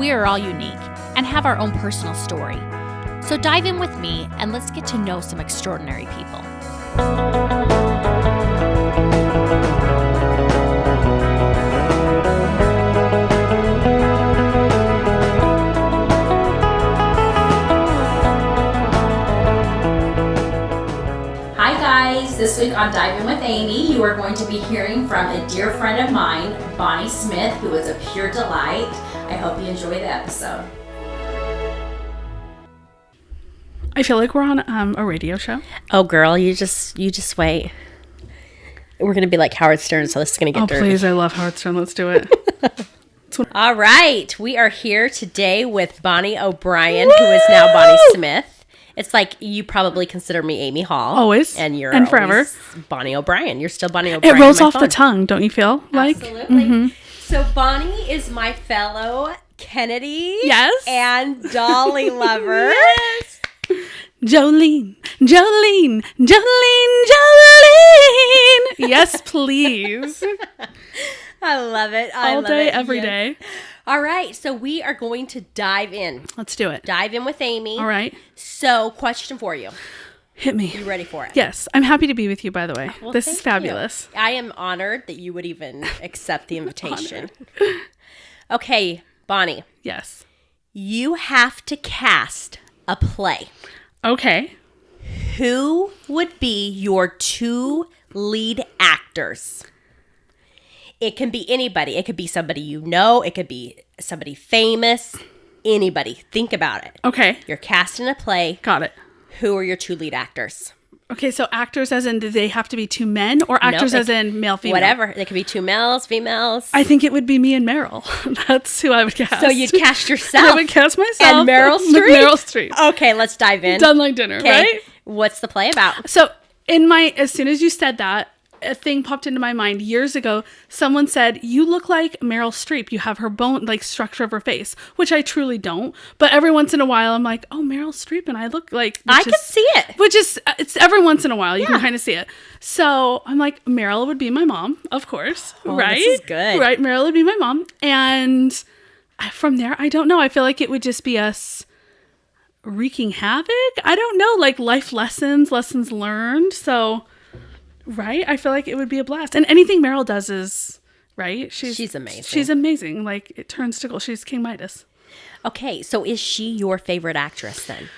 we are all unique and have our own personal story. So dive in with me and let's get to know some extraordinary people. Hi guys, this week on Dive In with Amy, you are going to be hearing from a dear friend of mine, Bonnie Smith, who is a pure delight. I hope you enjoy the episode. I feel like we're on a radio show. Oh, girl, you just wait. We're going to be like Howard Stern, so this is going to get dirty. Oh, please, I love Howard Stern. Let's do it. All right, we are here today with Bonnie O'Brien, who is now Bonnie Smith. It's like you probably consider me Amy Hall. Always. And you're and always forever. Bonnie O'Brien. You're still Bonnie O'Brien. It rolls off the tongue, don't you feel like? Absolutely. Mm-hmm. So Bonnie is my fellow Kennedy and Dolly lover. Yes. Jolene. Yes, please. I love it. All day, every day. All right, so we are going to dive in. Let's do it. Dive in with Amy. All right. So, question for you. Hit me. You ready for it? Yes. I'm happy to be with you, by the way. Well, this is fabulous. I am honored that you would even accept the invitation. Okay, Bonnie. Yes. You have to cast a play. Okay. Who would be your two lead actors? It can be anybody. It could be somebody you know. It could be somebody famous. Anybody. Think about it. Okay. You're casting a play. Got it. Who are your two lead actors? Okay, so actors as in, do they have to be two men or actors as in male, female? Whatever. They could be two males, females. I think it would be me and Meryl. That's who I would cast. So you'd cast yourself. I would cast myself. And Meryl Streep? With Meryl Streep. Okay, let's dive in. Done like dinner, right? What's the play about? So as soon as you said that, a thing popped into my mind years ago. Someone said, you look like Meryl Streep. You have her bone, like structure of her face, which I truly don't. But every once in a while, I'm like, oh, Meryl Streep. And I look like, I can see it. Which is, it's every once in a while, you can kind of see it. So I'm like, Meryl would be my mom, of course. Right? This is good. Right. Meryl would be my mom. And from there, I don't know. I feel like it would just be us wreaking havoc. I don't know, like life lessons learned. So... Right? I feel like it would be a blast. And anything Meryl does is, right? She's amazing. She's amazing. Like, it turns to gold. She's King Midas. Okay, so is she your favorite actress then?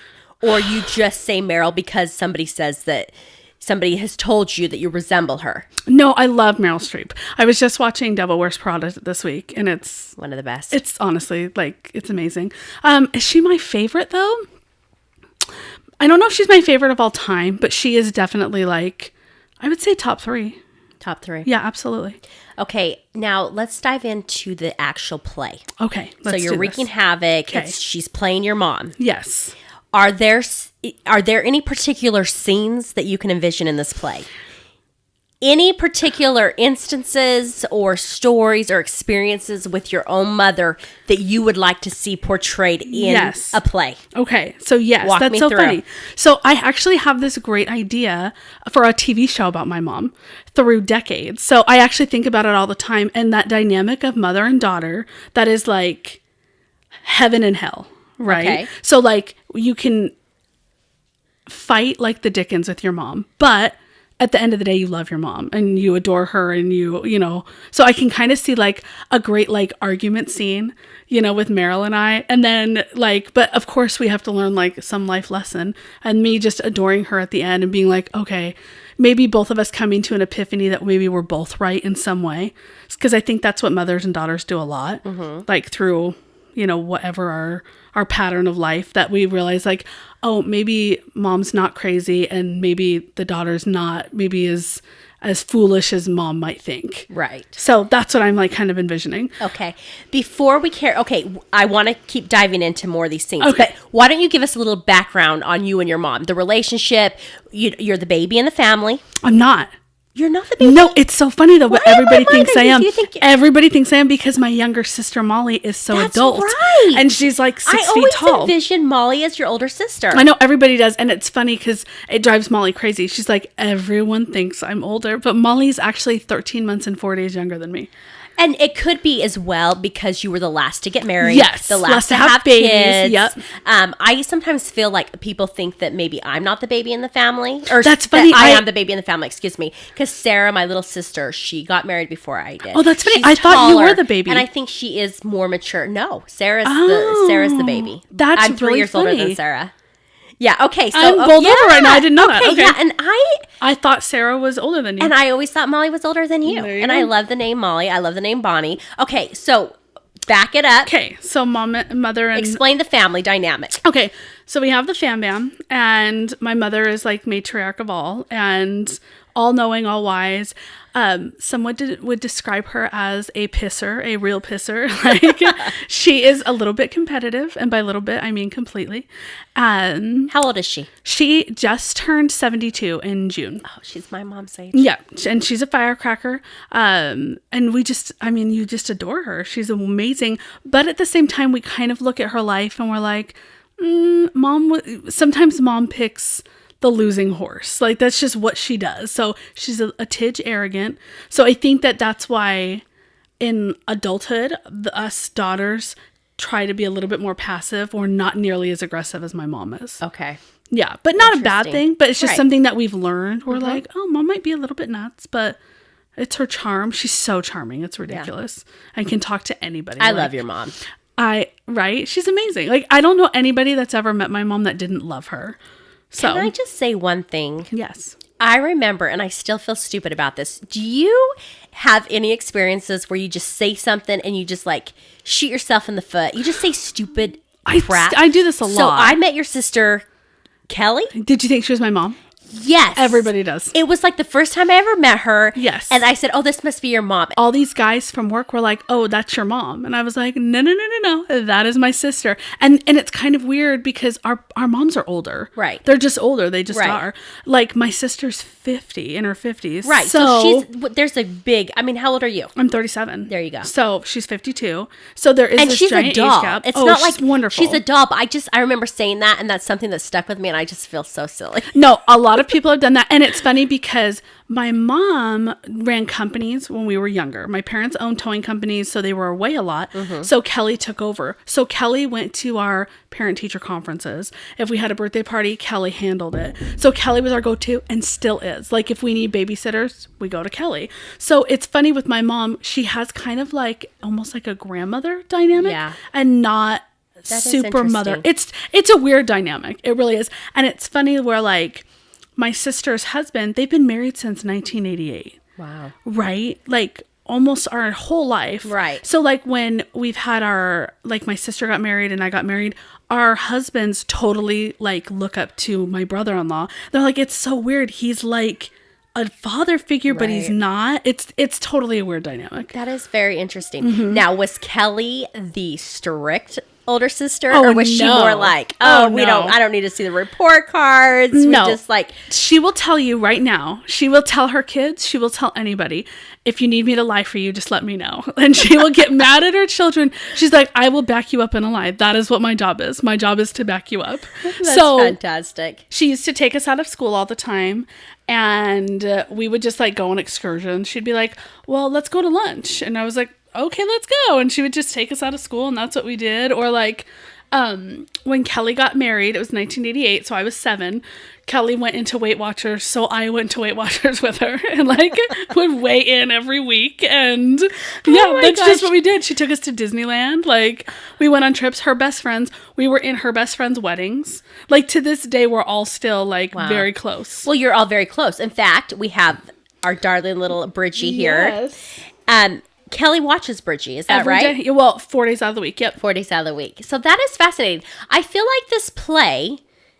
Or you just say Meryl because somebody says that somebody has told you that you resemble her? No, I love Meryl Streep. I was just watching Devil Wears Prada this week, and it's... one of the best. It's honestly, like, it's amazing. Is she my favorite, though? I don't know if she's my favorite of all time, but she is definitely, like... I would say top three. Top three. Yeah, absolutely. Okay, now let's dive into the actual play. Okay, so you're wreaking havoc. Okay. She's playing your mom. Yes. Are there any particular scenes that you can envision in this play? Any particular instances or stories or experiences with your own mother that you would like to see portrayed in a play? Okay. So yes, Walk that's me so through. funny. So I actually have this great idea for a TV show about my mom through decades. So I actually think about it all the time, and that dynamic of mother and daughter, that is like heaven and hell, right? Okay. So like you can fight like the Dickens with your mom, but at the end of the day, you love your mom and you adore her, and you know, so I can kind of see like a great like argument scene, you know, with Meryl and I. And then like, but of course we have to learn like some life lesson, and me just adoring her at the end and being like, okay, maybe both of us coming to an epiphany that maybe we're both right in some way. Because I think that's what mothers and daughters do a lot, like through, you know, whatever our pattern of life, that we realize like, oh, maybe mom's not crazy, and maybe the daughter's not maybe as foolish as mom might think. Right. So that's what I'm like kind of envisioning. Okay. Before we I want to keep diving into more of these things. Okay. But why don't you give us a little background on you and your mom, the relationship? You're the baby in the family. I'm not. You're not the baby? No, it's so funny though, but everybody thinks I am. Everybody thinks I am because my younger sister Molly is so That's adult. Right. And she's like 6 feet tall. I always envisioned Molly as your older sister. I know, everybody does. And it's funny because it drives Molly crazy. She's like, everyone thinks I'm older, but Molly's actually 13 months and 4 days younger than me. And it could be as well because you were the last to get married. Yes, the last to have babies. kids. Yep. I sometimes feel like people think that maybe I'm not the baby in the family. Or That's funny. I am the baby in the family, excuse me. Because Sarah, my little sister, she got married before I did. Oh, that's funny. She's I thought you were taller, the baby. And I think she is more mature. No, Sarah's the baby. That's I'm 3 really years older funny. than Sarah. Yeah, okay. So I'm bowled over right now. I didn't know that. Okay. Yeah, and I thought Sarah was older than you. and I always thought Molly was older than you. There you And go. I love the name Molly. I love the name Bonnie. Okay, so back it up. Okay, so mother, and Explain the family dynamic. okay, so we have the fam bam, and my mother is like matriarch of all, and all knowing, all wise. Someone would describe her as a pisser, a real pisser. Like she is a little bit competitive, and by little bit I mean completely. How old is she? She just turned 72 in June. Oh, she's my mom's age. Yeah, and she's a firecracker. And you just adore her. She's amazing. But at the same time, we kind of look at her life and we're like, sometimes mom picks the losing horse. Like, that's just what she does. So she's a tidge arrogant. So I think that's why in adulthood, us daughters try to be a little bit more passive or not nearly as aggressive as my mom is. Okay. Yeah, but not a bad Interesting. thing. But it's just Right. something that we've learned. We're like, oh, mom might be a little bit nuts, but it's her charm. She's so charming. It's ridiculous. I can talk to anybody. I love your mom. Right? She's amazing. Like, I don't know anybody that's ever met my mom that didn't love her. So, Can I just say one thing? yes. I remember, and I still feel stupid about this. Do you have any experiences where you just say something and you just like shoot yourself in the foot? You just say stupid crap. I do this a lot. So I met your sister, Kelly. Did you think she was my mom? Yes. Everybody does. It was like the first time I ever met her. Yes. And I said, oh, this must be your mom. All these guys from work were like, oh, that's your mom. And I was like, no. That is my sister. And it's kind of weird because our moms are older. Right. They're just older. They just Right. are. Like, my sister's 50, in her 50s. Right. So there's a big, how old are you? I'm 37. There you go. So she's 52. So there is And this she's giant a doll. age gap. It's Oh, not she's like wonderful. she's a doll, but I remember saying that, and that's something that stuck with me, and I just feel so silly. No, a lot of people have done that. And it's funny because my mom ran companies when we were younger. My parents owned towing companies, so they were away a lot. So Kelly took over. So Kelly went to our parent-teacher conferences. If we had a birthday party, Kelly handled it. So Kelly was our go-to and still is. Like, if we need babysitters, we go to Kelly. So it's funny with my mom. She has kind of like almost like a grandmother dynamic. Yeah. And not That is super mother. interesting. It's a weird dynamic. It really is. And it's funny where like my sister's husband, they've been married since 1988. Wow. Right? Like almost our whole life. Right. So like when we've had my sister got married and I got married, our husbands totally like look up to my brother-in-law. They're like, it's so weird. He's like a father figure, but he's Right. not. It's totally a weird dynamic. That is very interesting. Mm-hmm. Now, was Kelly the strict older sister, Oh, or was she no. more like, Oh, I no. don't need to see the report cards. No. We just like, She will tell you right now. She will tell her kids. She will tell anybody. If you need me to lie for you, just let me know. And she will get mad at her children. She's like, I will back you up in a lie. That is what my job is. My job is to back you up. that's So fantastic. she used to take us out of school all the time. And we would just like go on excursions. She'd be like, well, let's go to lunch. And I was like, okay, let's go. And she would just take us out of school. And that's what we did. Or like, when Kelly got married, it was 1988, so I was 7. Kelly went into Weight Watchers, so I went to Weight Watchers with her and like would weigh in every week. And yeah, that's just what we did. She took us to Disneyland. Like, we went on trips. Her best friends, we were in her best friends' weddings. Like, to this day, we're all still like very close. Well, you're all very close. In fact, we have our darling little Bridgie here. Kelly watches Bridgie. Is that Every right? day. Well, 4 days out of the week. Yep. 4 days out of the week. So that is fascinating. I feel like this play,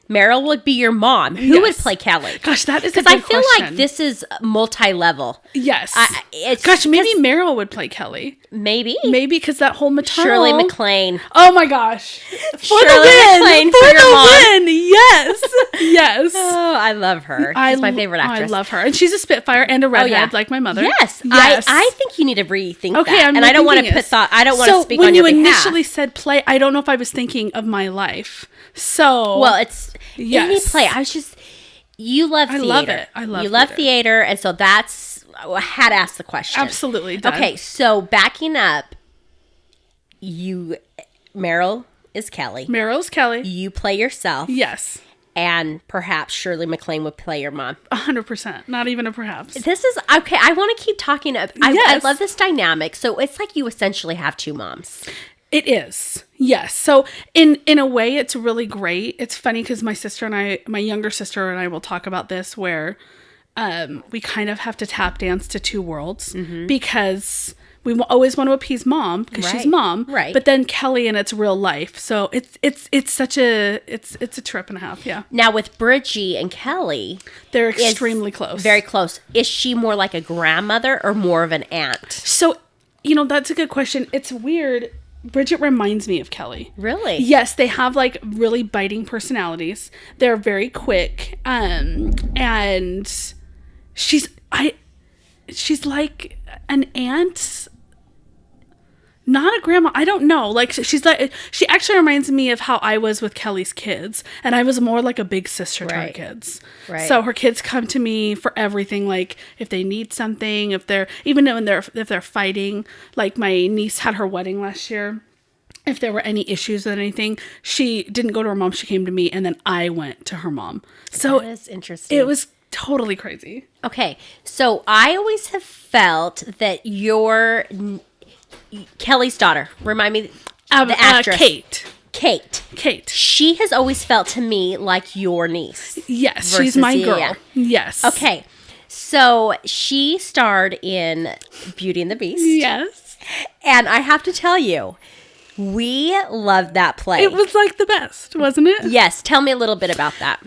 Meryl would be your mom. Who would Yes. play Kelly? Gosh, that is a Because I good feel question. like this is multi-level. Yes. It's Gosh, maybe 'cause- Meryl would play Kelly. Maybe. Maybe because that whole maternal. Shirley MacLaine. Oh my gosh. For Shirley the win. MacLaine For for your the mom. win. Yes. Yes. Oh, I love her. She's my favorite actress. I love her. And she's a Spitfire and a redhead yeah. like my mother. Yes. Yes. I think you need to rethink Okay, that. I'm And I don't want to rethinking put this. thought. I don't want to speak when on your you behalf. initially said play, I don't know if I was thinking of my life. So Well, it's any Yes. play. I was just, you love theater. love it. I love You love theater. theater, and so that's I had to ask the question. Absolutely done. Okay, so backing up, Meryl is Kelly. Meryl's Kelly. You play yourself. Yes. And perhaps Shirley MacLaine would play your mom. 100%. Not even a perhaps. This is, okay, I want to keep talking. I love this dynamic. So it's like you essentially have two moms. It is. Yes. So in a way, it's really great. It's funny because my younger sister and I will talk about this where we kind of have to tap dance to two worlds because we always want to appease mom because she's mom, right? But then Kelly and it's real life, so it's such a trip and a half. Yeah. Now with Bridgie and Kelly, they're extremely close, very close. Is she more like a grandmother or more of an aunt? So, that's a good question. It's weird. Bridget reminds me of Kelly. Really? Yes, they have like really biting personalities. They're very quick, and she's like an aunt. Not a grandma. I don't know. Like she actually reminds me of how I was with Kelly's kids, and I was more like a big sister to her kids. Right. So her kids come to me for everything. Like if they need something, if they're fighting. Like my niece had her wedding last year. If there were any issues with anything, she didn't go to her mom. She came to me, and then I went to her mom. So that is interesting. It was totally crazy. Okay, so I always have felt that you're Kelly's daughter. Remind me, the actress. Kate. She has always felt to me like your niece. Yes, she's my girl. Yeah. Yes. Okay, so she starred in Beauty and the Beast. Yes. And I have to tell you, we loved that play. It was like the best, wasn't it? Yes. Tell me a little bit about that.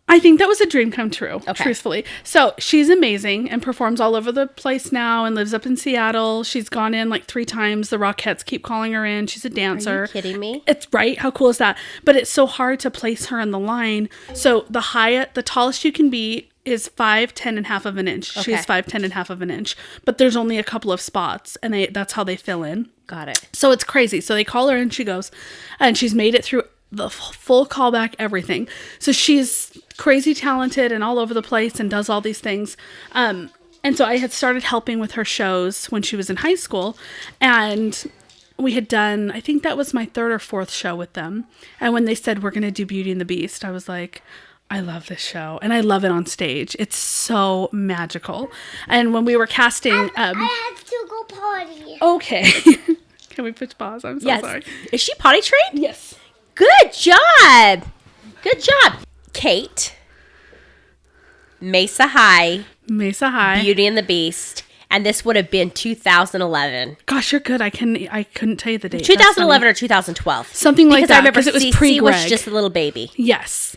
I think that was a dream come true, Okay. truthfully. So she's amazing and performs all over the place now and lives up in Seattle. She's gone in like 3 times. The Rockettes keep calling her in. She's a dancer. Are you kidding me? It's right. How cool is that? But it's so hard to place her in the line. So the tallest you can be is 5'10" and half of an inch. Okay. She's 5'10" and half of an inch. But there's only a couple of spots, and that's how they fill in. Got it. So it's crazy. So they call her and she goes, and she's made it through the full callback, everything. So she's crazy talented and all over the place and does all these things. And so I had started helping with her shows when she was in high school, and we had done, I think that was my 3rd or 4th show with them. And when they said we're going to do Beauty and the Beast, I was like, I love this show and I love it on stage. It's so magical. And when we were casting, I have to go potty. okay. Can we push pause? I'm so sorry. Is she potty trained? Yes. Good job. Good job. Kate, Mesa High, Beauty and the Beast, and this would have been 2011. Gosh, you're good. I couldn't tell you the date. 2011 or 2012. Something like that. Because I remember it was CC pre-Greg. was just a little baby. Yes.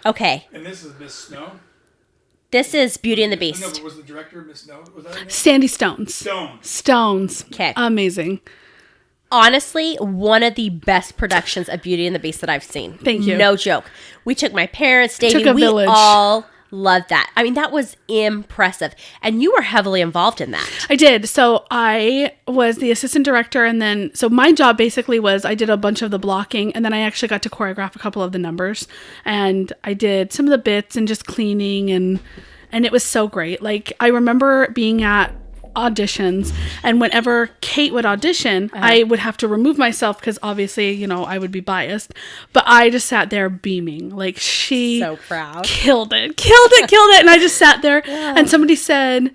Okay. And this is Miss Snow? This is Beauty and the No, Beast. but was the director Miss Snow? Was that her name? Sandy Stones. Stones. Okay. Amazing. Honestly, one of the best productions of Beauty and the Beast that I've seen. Thank you. No joke. We took my parents, Davey. Took a We village. all loved that. I mean, that was impressive. And you were heavily involved in that. I did. So I was the assistant director, and then so my job basically was I did a bunch of the blocking, and then I actually got to choreograph a couple of the numbers, and I did some of the bits and just cleaning, and it was so great. Like I remember being at auditions, and whenever Kate would audition, I would have to remove myself because obviously, I would be biased, but I just sat there beaming. Like she So proud. killed it. And I just sat there and somebody said,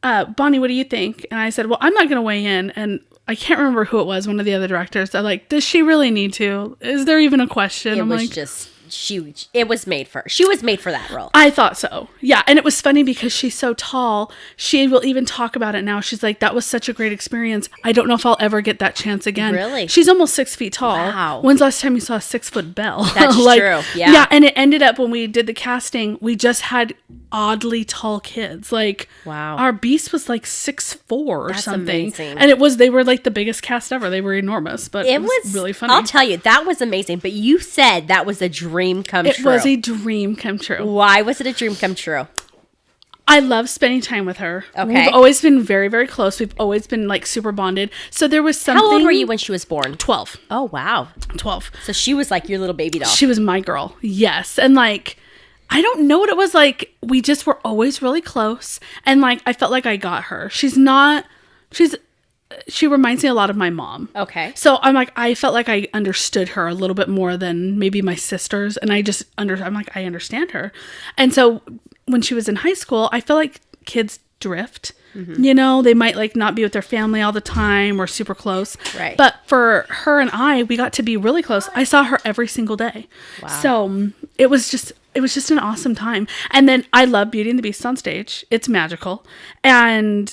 Bonnie, what do you think? And I said, well, I'm not going to weigh in. And I can't remember who it was. One of the other directors. They're like, does she really need to? Is there even a question? It I'm was like, just, it was made for her. She was made for that role. I thought so. Yeah. And it was funny because she's so tall. She will even talk about it now. She's like, that was such a great experience. I don't know if I'll ever get that chance again. Really? She's almost 6 feet tall. Wow. When's the last time you saw a 6-foot Belle? That's true. Yeah. Yeah. And it ended up when we did the casting, we just had oddly tall kids. Like, wow. Our Beast was like 6'4" or That's something. amazing. And they were like the biggest cast ever. They were enormous, but it was really funny. I'll tell you, that was amazing. But you said that was a dream come It true. was a dream come true. Why was it a dream come true? I love spending time with her. Okay. We've always been very, very close. We've always been like super bonded. So there was something. How old were you when she was born? 12. Oh, wow. 12. So she was like your little baby doll. She was my girl. Yes. And like, I don't know what it was like. We just were always really close. And like, I felt like I got her. She reminds me a lot of my mom. Okay. So I'm like, I felt like I understood her a little bit more than maybe my sisters. And I understand her. And so when she was in high school, I feel like kids drift. You know, they might like not be with their family all the time or super close. Right. But for her and I, we got to be really close. I saw her every single day. Wow. So it was just an awesome time. And then I love Beauty and the Beast on stage. It's magical. And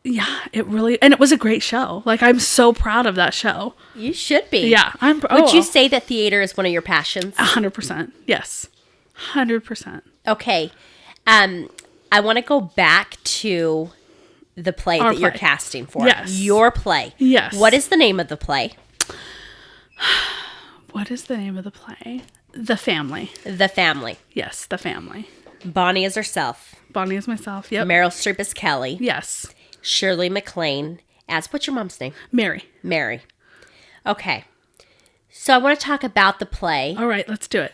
yeah, it was a great show. Like, I'm so proud of that show. You should be. Yeah. Would you say that theater is one of your passions? 100%. Yes. 100%. Okay. I want to go back to the play Our that you're play. casting for. Yes. Your play. Yes. What is the name of the play? What is the name of the play? The Family. The Family. Yes, The Family. Bonnie is herself. Bonnie is myself. Yep. Meryl Streep is Kelly. Yes. Shirley MacLaine as, what's your mom's name? Mary. Mary. Okay. So I want to talk about the play. All right, let's do it.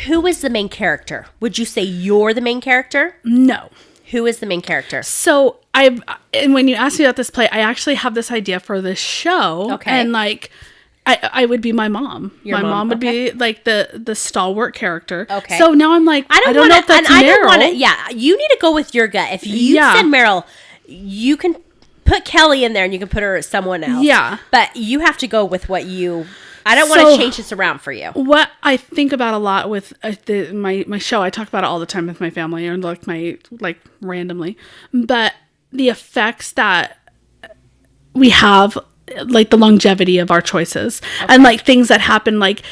Who is the main character? Would you say you're the main character? No. Who is the main character? So and when you asked me about this play, I actually have this idea for this show. Okay. And like, I would be my mom. Your my mom, mom would okay. be like the stalwart character. Okay. So now I'm like, I don't know if that's I Meryl. don't want to. Yeah, you need to go with your gut. If you Yeah. said Meryl, you can put Kelly in there and you can put her as someone else. Yeah. But you have to go with what you. I don't want So- to change this around for you. What I think about a lot with my show, I talk about it all the time with my family or like randomly, but the effects that we have, like the longevity of our choices and like things that happen, like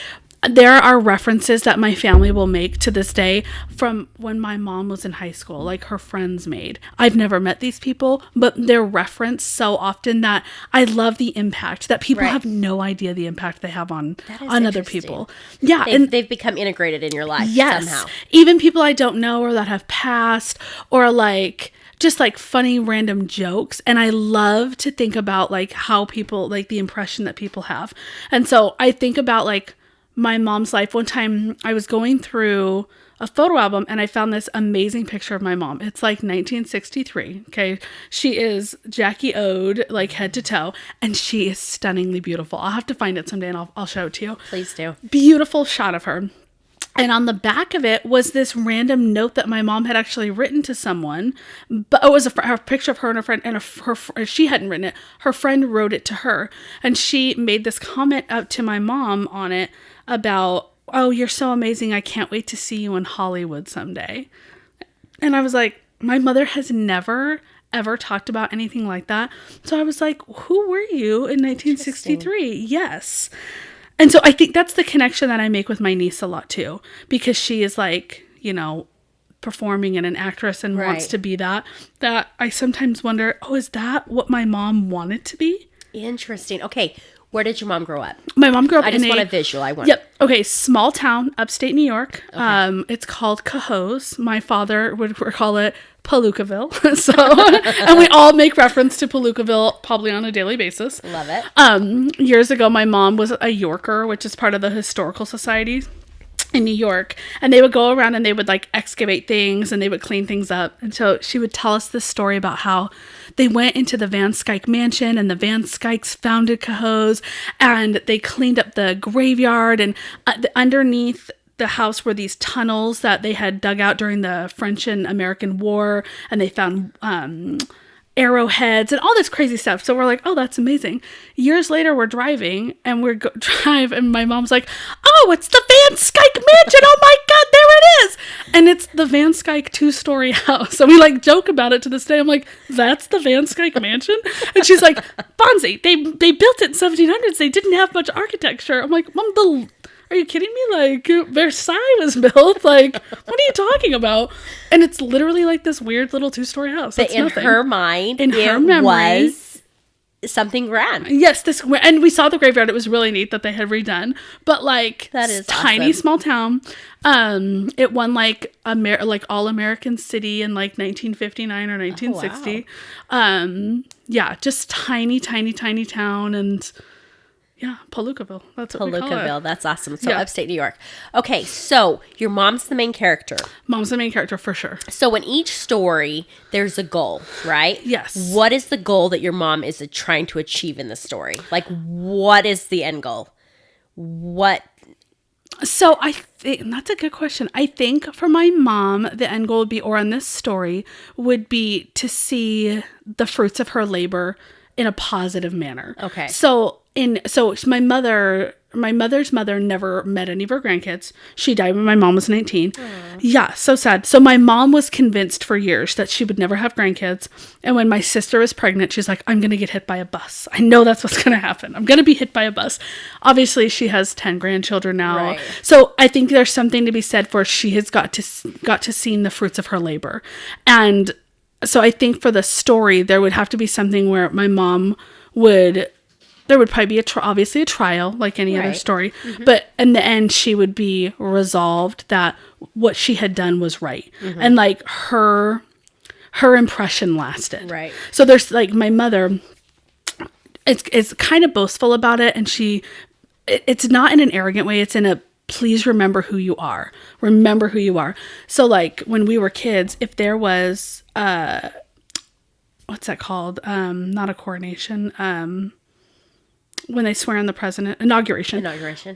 there are references that my family will make to this day from when my mom was in high school, like her friends made. I've never met these people, but they're referenced so often that I love the impact that people Right. have no idea the impact they have on That is other interesting. people. Yeah. And They've become integrated in your life yes, somehow. even people I don't know or that have passed or like just like funny random jokes. And I love to think about like how people, like the impression that people have. And so I think about like my mom's life. One time I was going through a photo album and I found this amazing picture of my mom. It's like 1963. Okay. She is Jackie Ode, like head to toe, and she is stunningly beautiful. I'll have to find it someday and I'll show it to you. Please do. Beautiful shot of her. And on the back of it was this random note that my mom had actually written to someone, but it was a picture of her and a friend, and she hadn't written it. Her friend wrote it to her, and she made this comment out to my mom on it about, "Oh, you're so amazing. I can't wait to see you in Hollywood someday." And I was like, my mother has never ever talked about anything like that. So I was like, who were you in 1963? Yes. And so I think that's the connection that I make with my niece a lot too, because she is like, you know, performing and an actress and wants Right. to be that I sometimes wonder, oh, is that what my mom wanted to be? Interesting. Okay. Where did your mom grow up? My mom grew up I in just want a visual. I want. Yep. Okay. Small town, upstate New York. It's called Cohoes. My father would call it Palookaville. So, and we all make reference to Palookaville probably on a daily basis. Love it. Years ago, my mom was a Yorker, which is part of the Historical Society in New York, and they would go around and they would like excavate things and they would clean things up. And so she would tell us this story about how they went into the Van Skyke mansion and the Van Skykes founded Cohoes and they cleaned up the graveyard, and underneath the house were these tunnels that they had dug out during the French and American War, and they found arrowheads and all this crazy stuff. So we're like, oh, that's amazing. Years later, we're driving and drive, and my mom's like, oh, it's the Van Skyke mansion. Oh my God, there it is. And it's the Van Skyke 2-story house. And we like joke about it to this day. I'm like, that's the Van Skyke mansion? And she's like, Bonzi, they built it in 1700s. They didn't have much architecture. I'm like, Mom, are you kidding me? Like, Versailles was built. Like, what are you talking about? And it's literally like this weird little 2-story house. But It's in nothing. her mind, In it her memory- was something grand. Yes, and we saw the graveyard. It was really neat that they had redone. But like, That is tiny awesome. small town. It won like like All American City in like 1959 or 1960. Yeah, just tiny town, and Yeah, Palookaville. That's what we call it. Palookaville. That's awesome. So Yeah. upstate New York. Okay, so your mom's the main character. Mom's the main character for sure. So in each story, there's a goal, right? Yes. What is the goal that your mom is trying to achieve in the story? Like, what is the end goal? What? So I think that's a good question. I think for my mom, the end goal would be, or in this story, would be to see the fruits of her labor in a positive manner. Okay. So my mother's mother never met any of her grandkids. She died when my mom was 19. Yeah, so sad. So my mom was convinced for years that she would never have grandkids. And when my sister was pregnant, she's like, I'm going to get hit by a bus. I know that's what's going to happen. I'm going to be hit by a bus. Obviously, she has 10 grandchildren now. Right. So I think there's something to be said for she has got to see the fruits of her labor. And so I think for the story, there would have to be something where my mom there would probably be obviously a trial like any other Right. story, but in the end she would be resolved that what she had done was right. And like her impression lasted. Right. So there's like my mother, it's kind of boastful about it, and it's not in an arrogant way, it's in a please remember who you are. Remember who you are. So like when we were kids, if there was what's that called? Not a coronation. When they swear on the president, inauguration.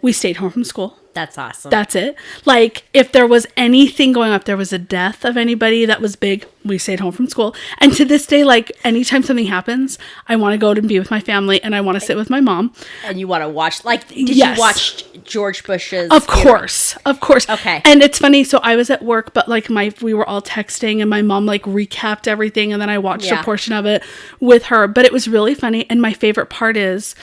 We stayed home from school. That's awesome. That's it. Like if there was anything going up, there was a death of anybody that was big, we stayed home from school. And to this day, like anytime something happens, I want to go to be with my family and I want to sit with my mom. And you want to watch, like, did Yes. you watch George Bush's? Of course. Okay. And it's funny. So I was at work, but like we were all texting and my mom like recapped everything. And then I watched a portion of it with her, but it was really funny. And my favorite part is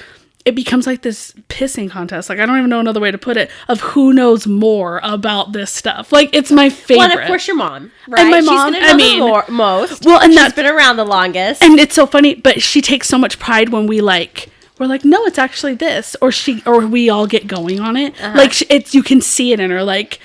it becomes like this pissing contest. Like, I don't even know another way to put it, of who knows more about this stuff. Like, it's my favorite. Well, and of course your mom, right? And my She's mom, gonna know the most. Well, and she's been around the longest. And it's so funny, but she takes so much pride when we're like, no, it's actually this, or we all get going on it. Like you can see it in her, like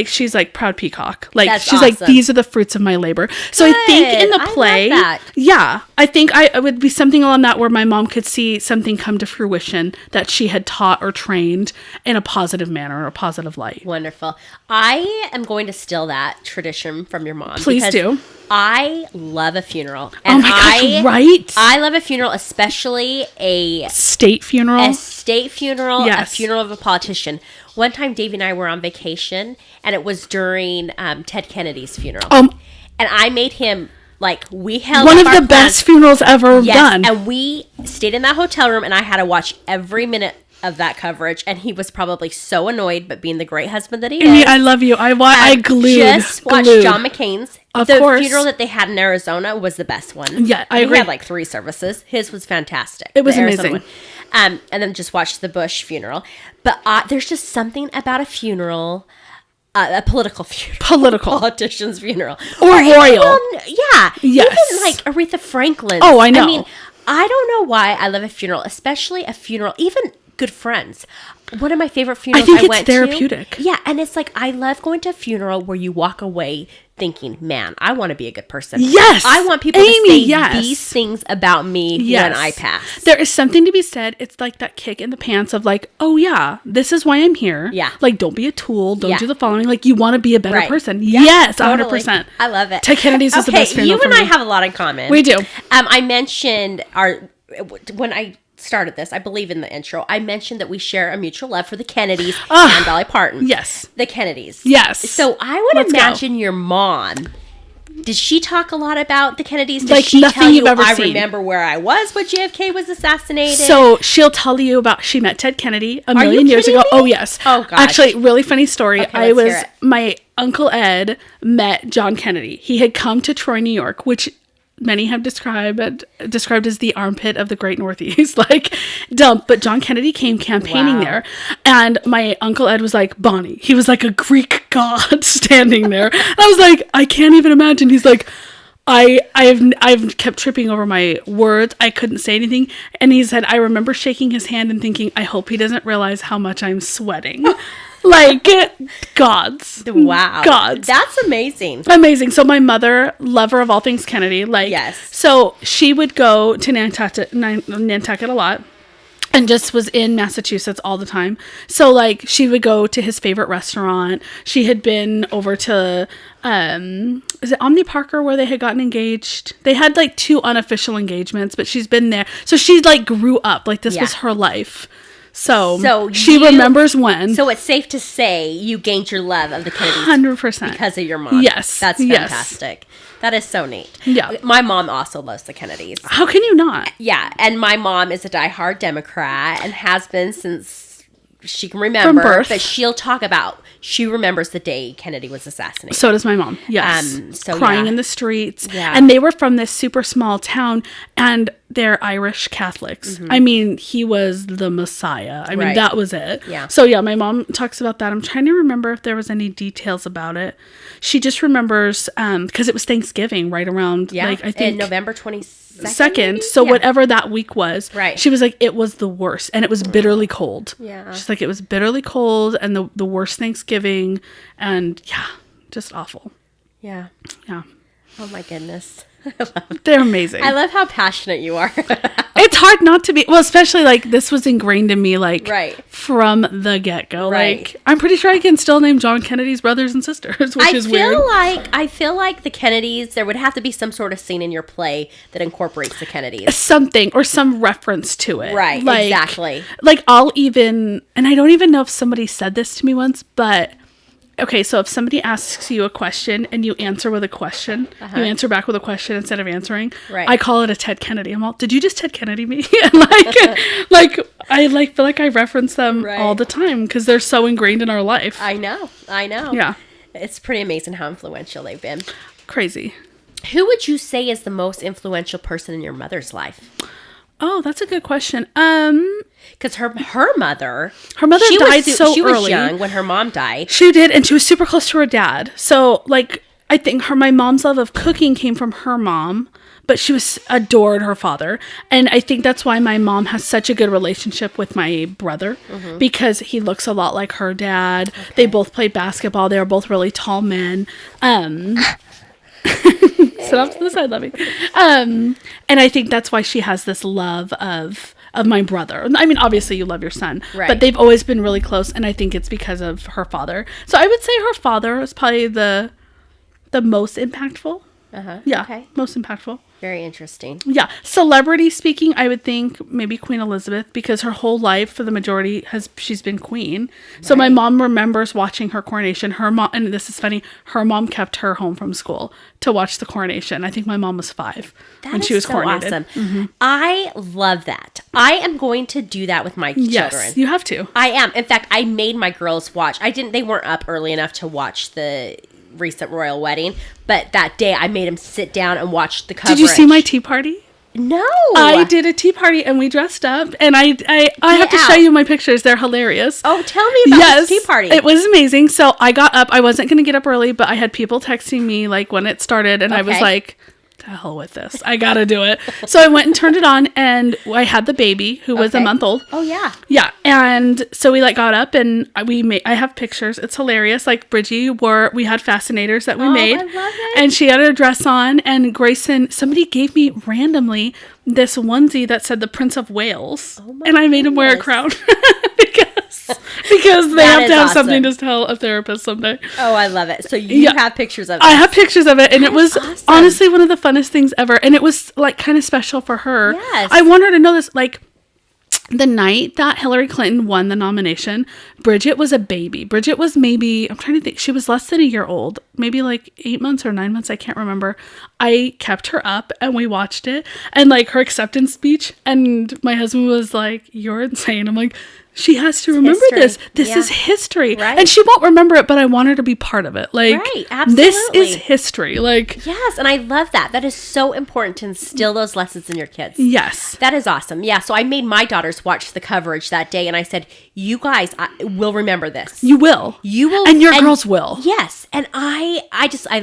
she's like proud peacock. Like That's she's awesome. like, these are the fruits of my labor. So I think in the play, I love that. yeah, I think it would be something on that where my mom could see something come to fruition that she had taught or trained in a positive manner or a positive light. Wonderful. I am going to steal that tradition from your mom. Please because do. I love a funeral. Oh my gosh, right? I love a funeral, especially a State funeral. state funeral, Yes. a funeral of a politician. One time, Dave and I were on vacation, and it was during Ted Kennedy's funeral. And I made him, like, we held One up of our the best funerals ever done. And we stayed in that hotel room, and I had to watch every minute of that coverage, and he was probably so annoyed, but being the great husband that he Amy, is. I love you. I glued. Just watched glued. John McCain's. Of the course. funeral that they had in Arizona was the best one. Yeah, I He agree. had like 3 services. His was fantastic. It was the Arizona amazing. one. And then just watched the Bush funeral. But there's just something about a funeral, a political funeral. Political. Politician's funeral. Or royal. Yeah. Yes. Even like Aretha Franklin. Oh, I know. I mean, I don't know why I love a funeral, especially a funeral, even good friends. One of my favorite funerals think I it's went therapeutic. to. Yeah, and it's like I love going to a funeral where you walk away thinking, man, I want to be a good person. Yes. I want people Amy, to say yes. these things about me when I pass. There is something to be said. It's like that kick in the pants of like, oh yeah, this is why I'm here. Yeah. Like, don't be a tool. Don't Yeah. do the following. Like, you want to be a better Right. person. Yeah, Yes, totally. 100%. I love it. Ted Kennedy's is the best funeral you for and I me. have a lot in common. We do. I mentioned when I started this, I believe in the intro, I mentioned that we share a mutual love for the Kennedys and Dolly Parton. Yes. The Kennedys. Yes. So I would Let's go. imagine your mom. Did she talk a lot about the Kennedys? Did Like she nothing tell you, you've ever I seen. remember where I was when JFK was assassinated? So she'll tell you about she met Ted Kennedy a million years kidding ago. me? Oh yes. Oh, gosh. Actually, really funny story. Okay, let's hear it. My Uncle Ed met John Kennedy. He had come to Troy, New York, which many have described as the armpit of the Great Northeast, like dump. But John Kennedy came campaigning Wow. there, and my Uncle Ed was like Bonnie. He was like a Greek god standing there. And I was like, I can't even imagine. He's like, I've kept tripping over my words. I couldn't say anything. And he said, I remember shaking his hand and thinking, I hope he doesn't realize how much I'm sweating. Like, gods. wow. Gods. That's amazing. Amazing. So my mother, lover of all things Kennedy, like, Yes. so she would go to Nantucket a lot. and just was in Massachusetts all the time. So like she would go to his favorite restaurant. She had been over to is it Omni Parker where they had gotten engaged? They had like 2 unofficial engagements, but she's been there. So she like grew up. Like this was her life. So she remembers when. So it's safe to say you gained your love of the Kennedys 100% because of your mom. Yes. That's fantastic. That is so neat. Yeah. My mom also loves the Kennedys. How can you not? Yeah, and my mom is a diehard Democrat and has been since she can remember. From birth. But she'll talk about, she remembers the day Kennedy was assassinated. So does my mom. Yes. Crying in the streets. Yeah. And they were from this super small town and they're Irish Catholics. I mean, he was the Messiah. I mean, that was it. Yeah. So yeah, my mom talks about that. I'm trying to remember if there was any details about it. She just remembers, because it was Thanksgiving right around, like, I think. November 22nd. Second, so whatever that week was, Right. she was like, it was the worst, and it was bitterly cold. Yeah. She's like, it was bitterly cold, and the worst Thanksgiving, and yeah, just awful. Yeah. Yeah, Oh my goodness. they're amazing. I love how passionate you are. It's hard not to be. Well, especially like this was ingrained in me, like Right. from the get go. Right. Like I'm pretty sure I can still name John Kennedy's brothers and sisters, which is weird. I feel like the Kennedys, there would have to be some sort of scene in your play that incorporates the Kennedys. Something or some reference to it. Right, Like, exactly. Like I'll even, and I don't even know if somebody said this to me once, but okay, so if somebody asks you a question and you answer with a question, you answer back with a question instead of answering. Right. I call it a Ted Kennedy. I'm all, did you just Ted Kennedy me? And like I like feel like I reference them all the time because they're so ingrained in our life. I know. Yeah. It's pretty amazing how influential they've been. Crazy. Who would you say is the most influential person in your mother's life? Oh, that's a good question. Because her mother died so she was early. young when her mom died. She did, and she was super close to her dad. So, like, I think my mom's love of cooking came from her mom, but she adored her father. And I think that's why my mom has such a good relationship with my brother, because he looks a lot like her dad. Okay. They both played basketball. They were both really tall men. Sit off to the side, Lovey. And I think that's why she has this love of my brother. I mean, obviously you love your son, but they've always been really close, and I think it's because of her father. So I would say her father is probably the most impactful. Yeah, okay. Most impactful. Very interesting. Yeah. Celebrity speaking, I would think maybe Queen Elizabeth, because her whole life for the majority she's been queen. So my mom remembers watching her coronation. Her mom, and this is funny, her mom kept her home from school to watch the coronation. I think my mom was 5 when she was coronated. Awesome. Mm-hmm. I love that. I am going to do that with my children. Yes, you have to. I am. In fact, I made my girls watch. They weren't up early enough to watch the recent royal wedding, but that day I made them sit down and watch the coverage. Did you see my tea party? No, I did a tea party and we dressed up, and I have to show you my pictures. They're hilarious. Oh, tell me about this tea party. It was amazing. So I got up. I wasn't going to get up early, but I had people texting me like when it started, and I was like, to hell with this. I got to do it. So I went and turned it on, and I had the baby who was a month old. Oh yeah. Yeah. And so we got up, and I have pictures. It's hilarious. Like Bridgie we had fascinators that we made. I love it. And she had her dress on, and Grayson, somebody gave me randomly this onesie that said the Prince of Wales. And I made him wear a crown because they have to have something to tell a therapist someday. Oh, I love it. So you have pictures of it. I have pictures of it, and it was awesome. Honestly one of the funnest things ever. And it was like kind of special for her. Yes. I want her to know this, like, the night that Hillary Clinton won the nomination, Bridget was a baby. Bridget was maybe, I'm trying to think, she was less than a year old, maybe like 8 months or 9 months, I can't remember. I kept her up and we watched it, and like her acceptance speech, and my husband was like, "You're insane." I'm like, she has to remember this. This is history. Right. And she won't remember it, but I want her to be part of it. Like, absolutely. This is history. Like, yes, and I love that. That is so important to instill those lessons in your kids. Yes. That is awesome. Yeah, so I made my daughters watch the coverage that day, and I said, you guys will remember this. You will. You will. And your girls will. Yes, and I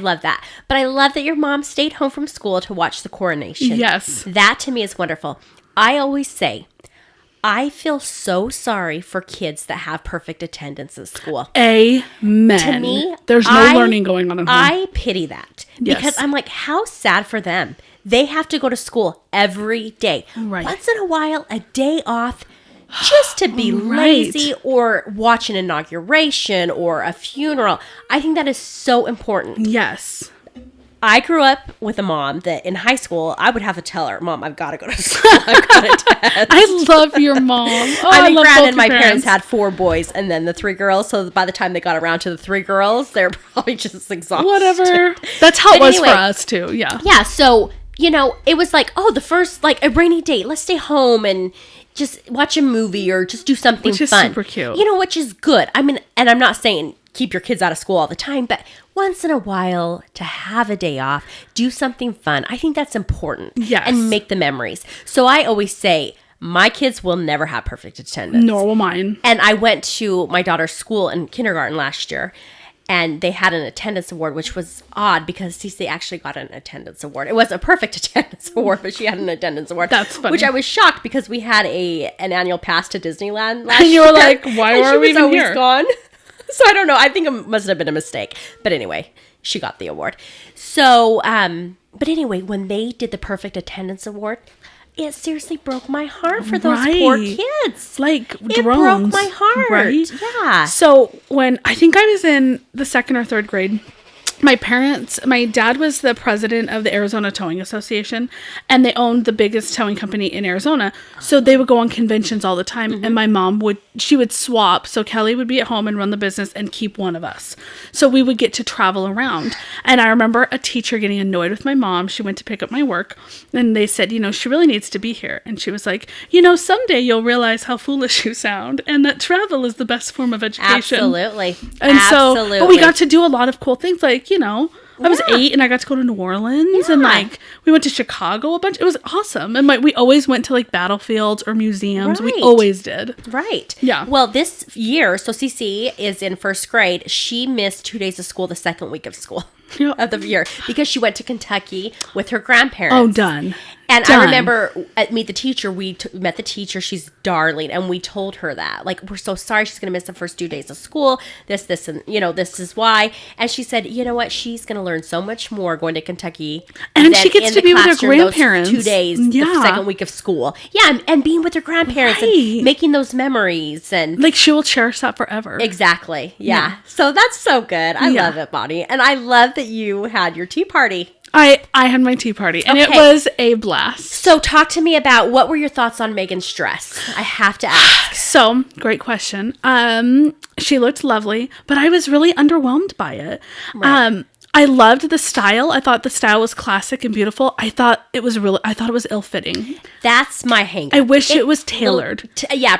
love that. But I love that your mom stayed home from school to watch the coronation. Yes. That to me is wonderful. I always say, I feel so sorry for kids that have perfect attendance at school. Amen. To me, there's no learning going on at home. I pity that because I'm like, how sad for them. They have to go to school every day. Right. Once in a while, a day off, just to be Right. lazy or watch an inauguration or a funeral. I think that is so important. Yes. I grew up with a mom that in high school, I would have to tell her, Mom, I've got to go to school. I've got to test. I love your mom. Oh, I mean, love granted, both my your parents had 4 boys and then the 3 girls. So by the time they got around to the 3 girls, they're probably just exhausted. whatever. That's how it But was anyway. for us too. Yeah. Yeah. So, it was like, the first, like a rainy day. Let's stay home and just watch a movie or just do something Which is fun. super cute. Which is good. I mean, and I'm not saying keep your kids out of school all the time, but once in a while to have a day off, do something fun. I think that's important. Yes. And make the memories. So I always say, my kids will never have perfect attendance. Nor will mine. And I went to my daughter's school in kindergarten last year, and they had an attendance award, which was odd because they actually got an attendance award. It wasn't a perfect attendance award, but she had an attendance award. That's funny. Which I was shocked because we had an annual pass to Disneyland last And you year. were like, why and are she we was even always here? gone. So I don't know. I think it must have been a mistake. But anyway, she got the award. So, but anyway, when they did the perfect attendance award, it seriously broke my heart for those poor Right. kids. Like It drones. broke my heart. Right? Yeah. So when I think I was in the 2nd or 3rd grade, my dad was the president of the Arizona Towing Association, and they owned the biggest towing company in Arizona. So they would go on conventions all the time, and my mom would swap. So Kelly would be at home and run the business and keep one of us. So we would get to travel around. And I remember a teacher getting annoyed with my mom. She went to pick up my work, and they said, she really needs to be here. And she was like, someday you'll realize how foolish you sound, and that travel is the best form of education. Absolutely. And Absolutely. so, but we got to do a lot of cool things. Like, I was 8 and I got to go to New Orleans and we went to Chicago a bunch. It was awesome. And we always went to battlefields or museums. We Right. always did. Right. Yeah. Well, this year, so Cece is in 1st grade. She missed 2 days of school the 2nd week of school Yeah. of the year because she went to Kentucky with her grandparents. Oh, done. And Done. I remember at Meet the Teacher, we met the teacher. She's darling. And we told her that. We're so sorry she's going to miss the first 2 days of school. This, and, this is why. And she said, you know what? She's going to learn so much more going to Kentucky. And than she gets in to the be with her classroom those grandparents. 2 days, Yeah. the 2nd week of school. Yeah. And being with her grandparents Right. and making those memories. And She will cherish that forever. exactly. Yeah. Yeah. So that's so good. I Yeah. love it, Bonnie. And I love that you had your tea party. I had my tea party and it Okay. was a blast. So talk to me about what were your thoughts on Megan's dress? I have to ask. So, great question. She looked lovely, but I was really underwhelmed by it. Right. I loved the style. I thought the style was classic and beautiful. I thought it was ill-fitting. That's my hang. I wish it was tailored.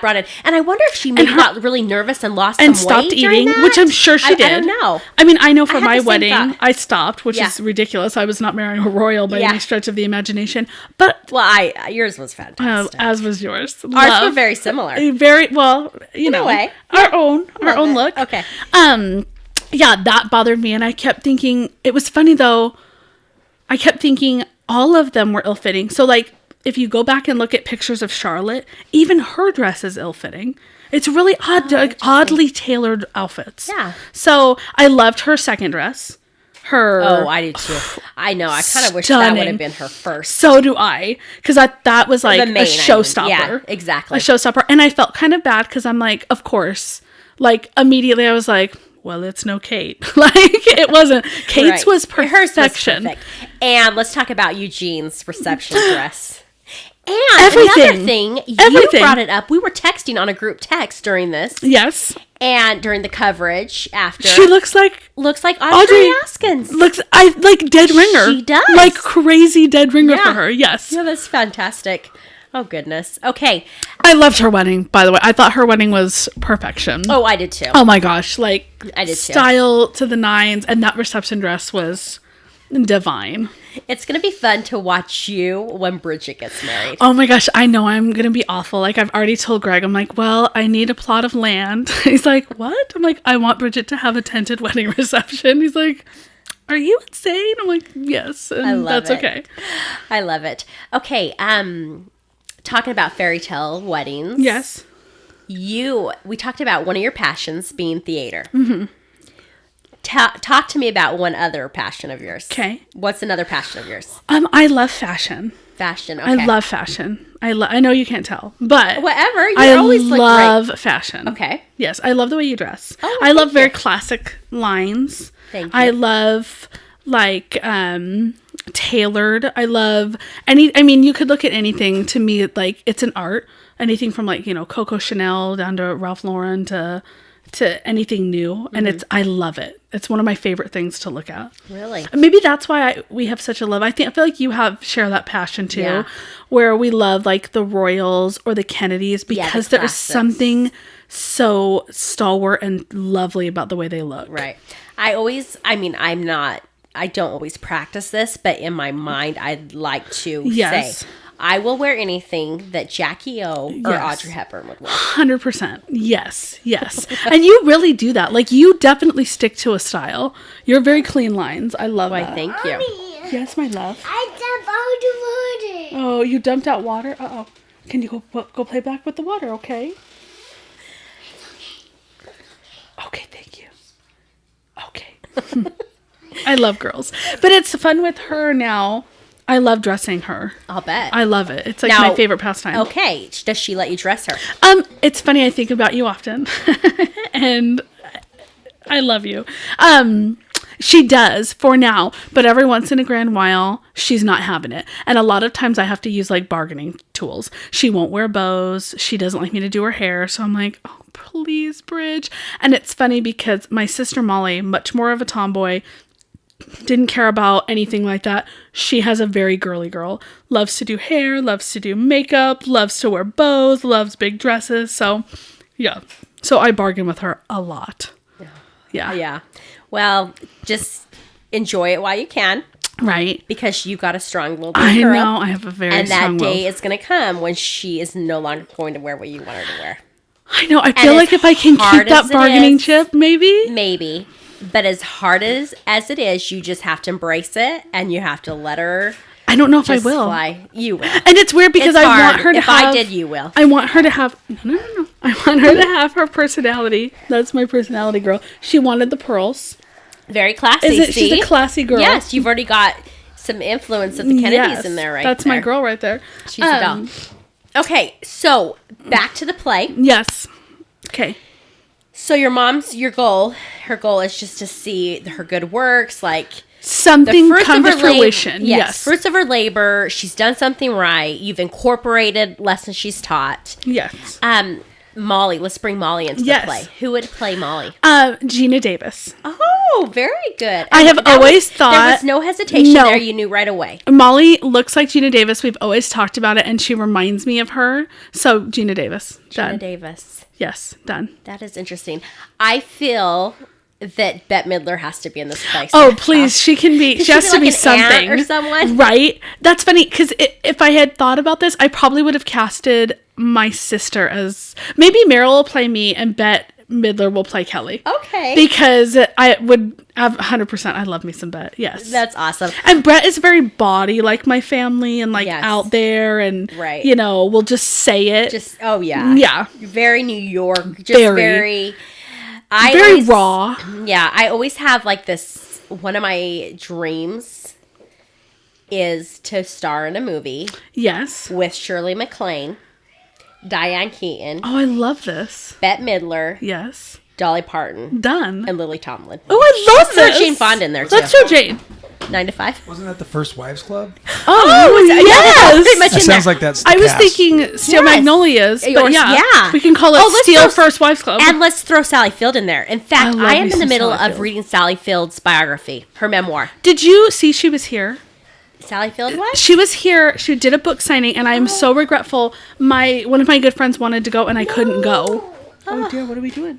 Brought it. And I wonder if she maybe got really nervous and lost And some stopped weight during eating, that? which I'm sure she did. I don't know. I mean, I know for had my the same wedding, thought. I stopped, which Yeah. is ridiculous. I was not marrying a royal by Yeah. any stretch of the imagination. But Well, yours was fantastic. as was yours. Ours Love. were very similar. Very well, way. our own Love it. look. Okay. Yeah, that bothered me, and I kept thinking it was funny though. I kept thinking all of them were ill-fitting. So if you go back and look at pictures of Charlotte, even her dress is ill-fitting. It's really odd, oddly tailored outfits. Yeah. So I loved her second dress. Oh, I did too. I know. I kind of wish that would Stunning. have been her first. So do I, because that was like The main, a showstopper. Yeah, exactly. A showstopper, and I felt kind of bad because I'm like, of course, immediately I was like, well, it's no Kate. It wasn't. Kate's Right. was Hers perfection. was perfect. And let's talk about Eugene's reception dress. And Everything. another thing, you Everything. brought it up. We were texting on a group text during this Yes, and during the coverage after. she looks like Audrey Askins. dead ringer. She does. like crazy dead ringer Yeah. for her. Yes, Yeah, that's fantastic. Oh, goodness. Okay. I loved her wedding. By the way, I thought her wedding was perfection. Oh, I did too. Oh my gosh, I did too. style to the nines, and that reception dress was divine. It's going to be fun to watch you when Bridget gets married. Oh my gosh, I know I'm going to be awful. I've already told Greg, I'm like, well, I need a plot of land. He's like, what? I'm like, I want Bridget to have a tented wedding reception. He's like, are you insane? I'm like, yes. And I love that's it. okay. I love it. Okay. Talking about fairy tale weddings. Yes. We talked about one of your passions being theater. Mm-hmm. Talk to me about one other passion of yours. Okay. What's another passion of yours? I love fashion. Fashion. Okay. I love fashion. I know you can't tell, but Whatever. You I always look love great. fashion. Okay. Yes, I love the way you dress. Oh, I love thank very you. classic lines. Thank I you. love like tailored. I love any. I mean, you could look at anything to me like it's an art. Anything from like Coco Chanel down to Ralph Lauren to anything new, and I love it. It's one of my favorite things to look at. Really? Maybe that's why we have such a love. I feel like you share that passion too, Yeah. where we love like the Royals or the Kennedys because there is classics. something so stalwart and lovely about the way they look. Right. I don't always practice this, but in my mind, I'd like to Yes. say, I will wear anything that Jackie O or Yes. Audrey Hepburn would wear. 100%. Yes. And you really do that. Like you definitely stick to a style. You're very clean lines. I love Why, that. thank you. Yes, my love. I jump out the water. Oh, you dumped out water? Uh-oh. Can you go play back with the water, okay? Okay, thank you. Okay. I love girls. But it's fun with her now. I love dressing her. I'll bet. I love it. It's like Now- my favorite pastime. Okay. Does she let you dress her? It's funny, I think about you often. And I love you. She does for now, but every once in a grand while, she's not having it. And a lot of times I have to use like bargaining tools. She won't wear bows. She doesn't like me to do her hair. So I'm like, oh, please, Bridge. And it's funny because my sister Molly, much more of a tomboy, didn't care about anything like that. She has a very girly girl. Loves to do hair, loves to do makeup, loves to wear bows, loves big dresses. So, yeah. So I bargain with her a lot. Yeah. Yeah. Well, just enjoy it while you can, Right. because you got a strong little I girl. know. I have a very And that strong will. day is going to come when she is no longer going to wear what you want her to wear. I know. I feel as like if I can hard keep that as it bargaining is- chip, maybe. Maybe. But as hard as it is, you just have to embrace it and you have to let her I don't know if I just will. fly. You will. And it's weird because It's I hard. want her to If have. I did, you will. I want her to have. No. I want her to have her personality. That's my personality girl. She wanted the pearls. Very classy. Is it? See? She's a classy girl. Yes, you've already got some influence of the Kennedys Yes, in there, right? That's there. my girl right there. She's a doll. Okay, so back to the play. Yes. Okay. So your goal, her goal is just to see her good works, like the Something fruits come of to her labor. fruition. Yes. Fruits of her labor. She's done something right. You've incorporated lessons she's taught. Yes. Molly, let's bring Molly into Yes. the play. Who would play Molly? Gina Davis. Oh, very good. I have That always there thought- was no hesitation No. there. You knew right away. Molly looks like Gina Davis. We've always talked about it, and she reminds me of her. So Gina Davis. Gina Done. Davis. Yes. Done. That is interesting. I feel that Bette Midler has to be in this play. Oh, somehow. please. She can be. Could She has be to like be an something. aunt or someone? Right? That's funny because if I had thought about this, I probably would have casted my sister as. Maybe Meryl will play me and Bette Midler will play Kelly. Okay. Because I would have 100%. I love me some Bette. Yes. That's awesome. And Brett is very body like my family and like Yes. out there and, Right. we'll just say it. Just, oh, yeah. Yeah. Very New York. Just Very. very very always- raw. Yeah, I always have like this. One of my dreams is to star in a movie Yes. with Shirley MacLaine, Diane Keaton, Oh, I love this. Bette Midler, Yes. Dolly Parton, Done. and Lily Tomlin. Oh, I love Throw this. Jane Fonda in there, too. Let's throw Jane. 9 to 5. Wasn't that the First Wives Club? Oh, yes. pretty much That in sounds there. like that's the I was cast. thinking Steel Yes. Magnolias, Or- but yeah. we can call it Oh, let's Steel throw- First Wives Club. And let's throw Sally Field in there. In fact, love I me am in the some middle Sally of Field. reading Sally Field's biography, her memoir. Did you see she was here? Sally Field was? She was here. She did a book signing, and I am so regretful. One of my good friends wanted to go, and I couldn't go. Oh dear, what are we doing?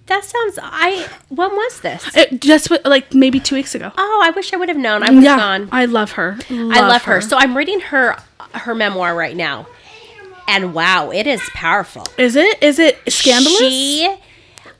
That sounds. When was this? It just like maybe 2 weeks ago. Oh, I wish I would have known. I was Yeah, gone. I love her. I love her. So I'm reading her memoir right now, and wow, it is powerful. Is it scandalous?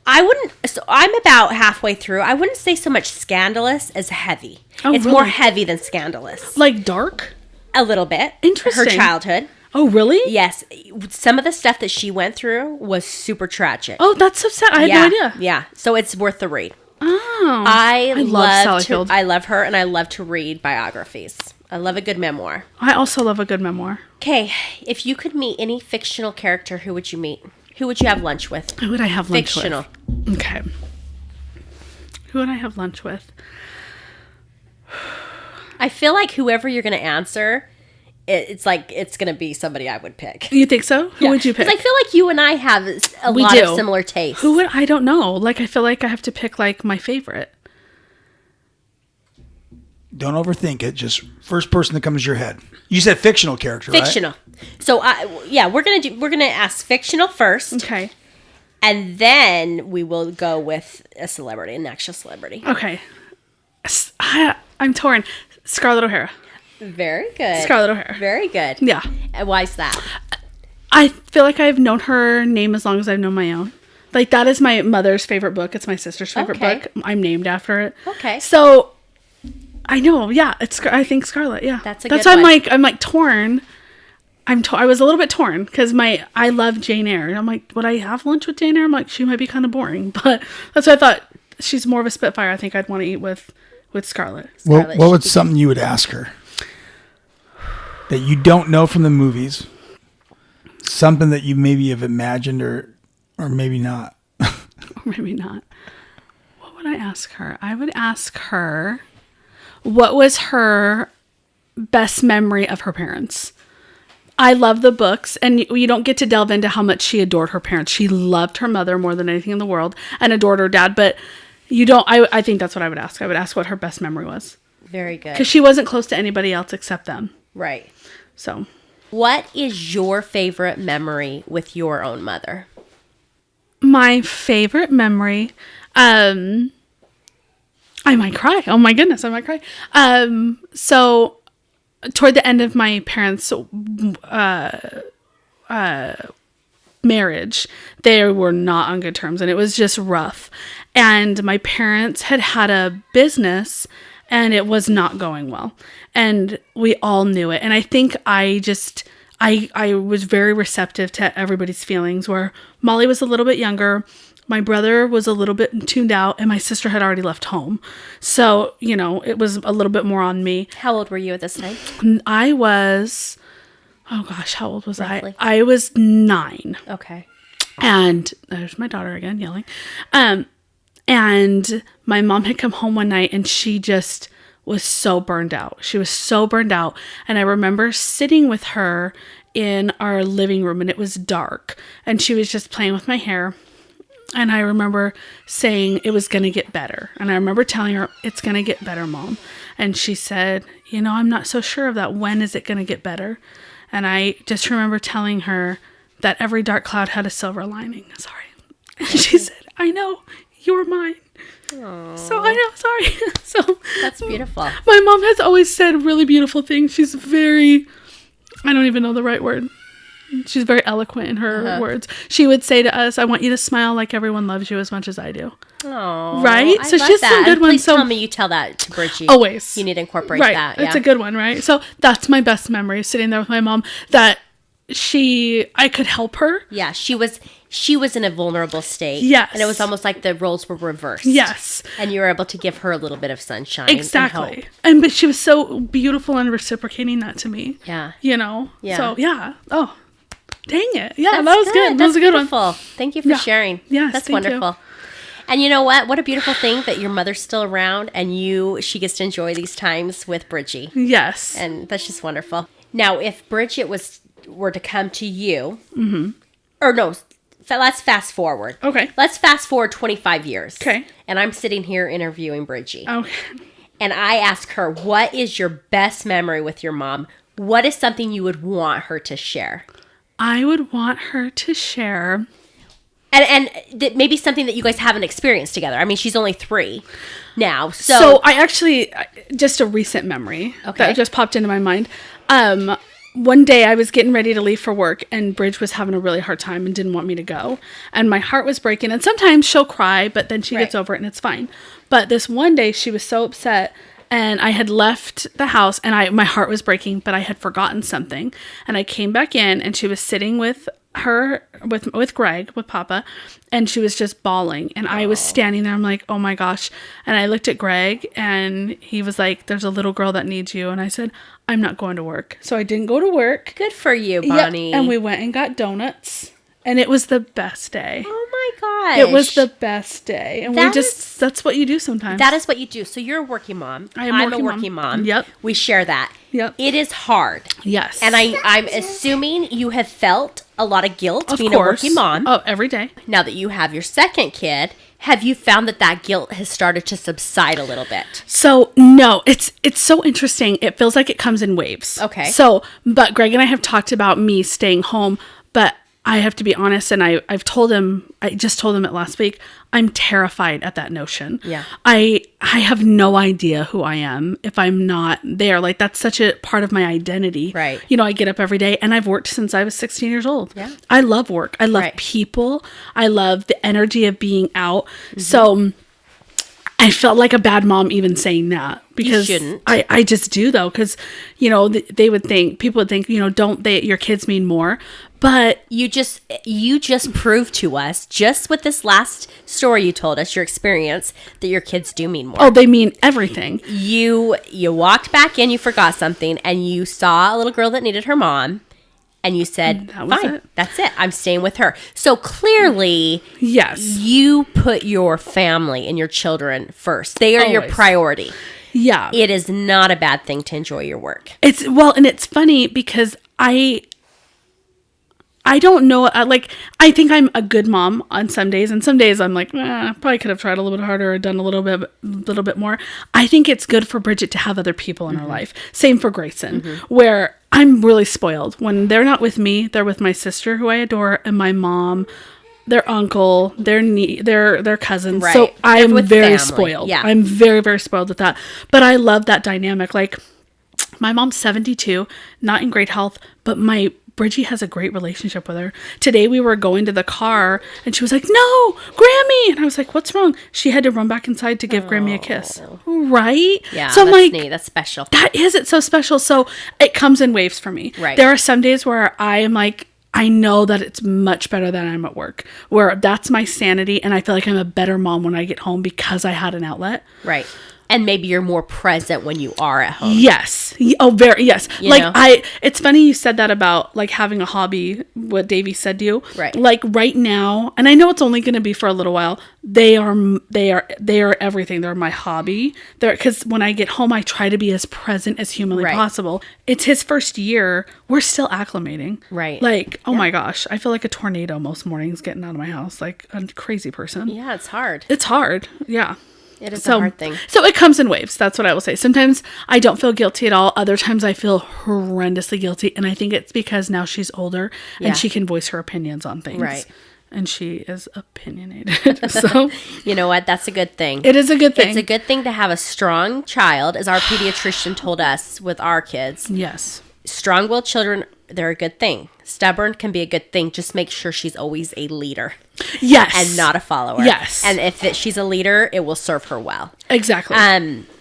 I wouldn't. So I'm about halfway through. I wouldn't say so much scandalous as heavy. Oh, it's more really? heavy than scandalous. Like dark? A little bit. Interesting. Her childhood. Oh, really? Yes, some of the stuff that she went through was super tragic. Oh, that's so sad. I had yeah, no idea. Yeah, so it's worth the read. Oh, I love Sally Field. I love her, and I love to read biographies. I love a good memoir. I also love a good memoir. Okay, if you could meet any fictional character, who would you meet? Who would you have lunch with? Who would I have lunch Fictional. with? Okay. Who would I have lunch with? I feel like whoever you're going to answer, it's like it's going to be somebody I would pick. You think so? Who would you pick? 'Cause I feel like you and I have a We lot do. of similar tastes. Who would I don't know. Like I feel like I have to pick like my favorite. Don't overthink it. Just first person that comes to your head. You said fictional character, Fictional. So we're gonna ask fictional first, Okay. and then we will go with a celebrity, an actual celebrity. Okay. I'm torn. Scarlett O'Hara. Very good. Scarlett O'Hara. Very good. Yeah. And why is that? I feel like I've known her name as long as I've known my own. Like that is my mother's favorite book. It's my sister's favorite Okay. book. I'm named after it. Okay. So I know, yeah. I think Scarlett. Yeah, That's a That's good why one. I'm like torn. I was a little bit torn because I love Jane Eyre. And I'm like, would I have lunch with Jane Eyre? I'm like, she might be kind of boring, but that's why I thought she's more of a Spitfire. I think I'd want to eat with Scarlett. Scarlett What should would be something you would ask her that you don't know from the movies? Something that you maybe have imagined or maybe not. Or maybe not. What would I ask her? I would ask her, what was her best memory of her parents? I love the books, and you don't get to delve into how much she adored her parents. She loved her mother more than anything in the world and adored her dad, but you don't. I think that's what I would ask. I would ask what her best memory was Very good. because she wasn't close to anybody else except them. Right. So What is your favorite memory with your own mother? my favorite memory, I might cry. Oh my goodness, I might cry. So toward the end of my parents' marriage, they were not on good terms and it was just rough. And my parents had a business and it was not going well. And we all knew it. And I think I was very receptive to everybody's feelings, where Molly was a little bit younger. My brother was a little bit tuned out and my sister had already left home. So, it was a little bit more on me. How old were you at this time? I was, oh gosh, how old was Roughly. I? I was 9. Okay. And there's my daughter again yelling. And my mom had come home one night and she just was so burned out. She was so burned out. And I remember sitting with her in our living room and it was dark and she was just playing with my hair. And I remember saying it was going to get better. And I remember telling her, it's going to get better, Mom. And she said, I'm not so sure of that. When is it going to get better? And I just remember telling her that every dark cloud had a silver lining. Sorry. And she said, I know, you're mine. Aww. So I know, sorry. So That's beautiful. my mom has always said really beautiful things. She's very, I don't even know the right word. She's very eloquent in her words. She would say to us, I want you to smile like everyone loves you as much as I do. Oh, Right? So love she's that. some good And ones. Please So tell me you tell that to Bridgie. always. You need to incorporate Right. that. It's Yeah. a good one, right? So that's my best memory, sitting there with my mom, that I could help her. Yeah, she was in a vulnerable state. Yes. And it was almost like the roles were reversed. Yes. And you were able to give her a little bit of sunshine. And Exactly. hope. But she was so beautiful and reciprocating that to me. Yeah. Yeah. So yeah. Oh, dang it. Yeah, That's that was good. That was a good beautiful. one. Thank you for Yeah. sharing. Yes, That's thank you. wonderful. And you know what? What a beautiful thing that your mother's still around and she gets to enjoy these times with Bridgie. Yes. And that's just wonderful. Now, if Bridget were to come to you, or no, let's fast forward. Okay. Let's fast forward 25 years. Okay. And I'm sitting here interviewing Bridgie. Okay. And I ask her, what is your best memory with your mom? What is something you would want her to share? I would want her to share. And that maybe something that you guys haven't experienced together. I mean, she's only 3 now. So, So I actually, just a recent memory Okay. that just popped into my mind. One day I was getting ready to leave for work and Bridge was having a really hard time and didn't want me to go. And my heart was breaking. And sometimes she'll cry, but then she gets Right. over it and it's fine. But this one day she was so upset and I had left the house and my heart was breaking, but I had forgotten something. And I came back in and she was sitting with her with Greg, with Papa, and she was just bawling. And I was standing there. I'm like, oh my gosh. And I looked at Greg and he was like, there's a little girl that needs you. And I said, I'm not going to work. So I didn't go to work. Good for you, Bonnie. Yep. And we went and got donuts. And it was the best day. Oh my gosh. It was the best day. And that's what you do sometimes. That is what you do. So you're a working mom. I'm a working mom. Yep. We share that. Yep. It is hard. Yes. And I'm assuming you have felt a lot of guilt Of being course. a working mom. Oh, every day. Now that you have your second kid, have you found that guilt has started to subside a little bit? So no, it's so interesting. It feels like it comes in waves. Okay. So, but Greg and I have talked about me staying home, but I have to be honest, and I just told him it last week, I'm terrified at that notion. Yeah. I have no idea who I am if I'm not there. Like, that's such a part of my identity. Right. You know, I get up every day, and I've worked since I was 16 years old. Yeah. I love work. I love Right. people. I love the energy of being out. So I felt like a bad mom even saying that, because shouldn't. I just do, though, because, you know, people would think, you know, your kids mean more, but You just proved to us, just with this last story you told us, your experience, that your kids do mean more. oh, they mean everything. You walked back in, you forgot something, and you saw a little girl that needed her mom, and you said, That was fine, it. that's it. I'm staying with her. So clearly, Yes. you put your family and your children first. They are your Always. priority. Yeah. It is not a bad thing to enjoy your work. And it's funny because I don't know. I think I'm a good mom on some days, and some days I'm like, probably could have tried a little bit harder or done a little bit more. I think it's good for Bridget to have other people in her life. Same for Grayson, where I'm really spoiled. When they're not with me, they're with my sister, who I adore, and my mom, their uncle, their cousins. Right. So I They're am with very family. spoiled. Yeah. I'm very, very spoiled with that. But I love that dynamic. Like, my mom's 72, not in great health, but Bridgie has a great relationship with her. Today we were going to the car and she was like, no, Grammy. And I was like, what's wrong? She had to run back inside to give Grammy a kiss. Right? Yeah, So I'm that's like, neat. That's special. it's so special. So it comes in waves for me. Right. There are some days where I am like, I know that it's much better than I'm at work, where that's my sanity. And I feel like I'm a better mom when I get home because I had an outlet. Right. And maybe you're more present when you are at home. Yes. Oh, very. Yes. You like know? it's funny you said that about like having a hobby, what Davey said to you. Right. Like right now, and I know it's only going to be for a little while. They are everything. They're my hobby. Because when I get home, I try to be as present as humanly Right. possible. It's his first year. We're still acclimating. Right. Like, oh my gosh, I feel like a tornado most mornings getting out of my house, like a crazy person. Yeah, it's hard. It's hard. Yeah. It is a hard thing. So it comes in waves. That's what I will say. Sometimes I don't feel guilty at all. Other times I feel horrendously guilty. And I think it's because now she's older Yeah. and she can voice her opinions on things. Right. And she is opinionated. So You know what? That's a good thing. it is a good thing. It's a good thing to have a strong child, as our pediatrician told us with our kids. Yes. Strong-willed children, they're a good thing. Stubborn can be a good thing. Just make sure she's always a leader Yes. and not a follower. Yes. And if she's a leader, it will serve her well. Exactly.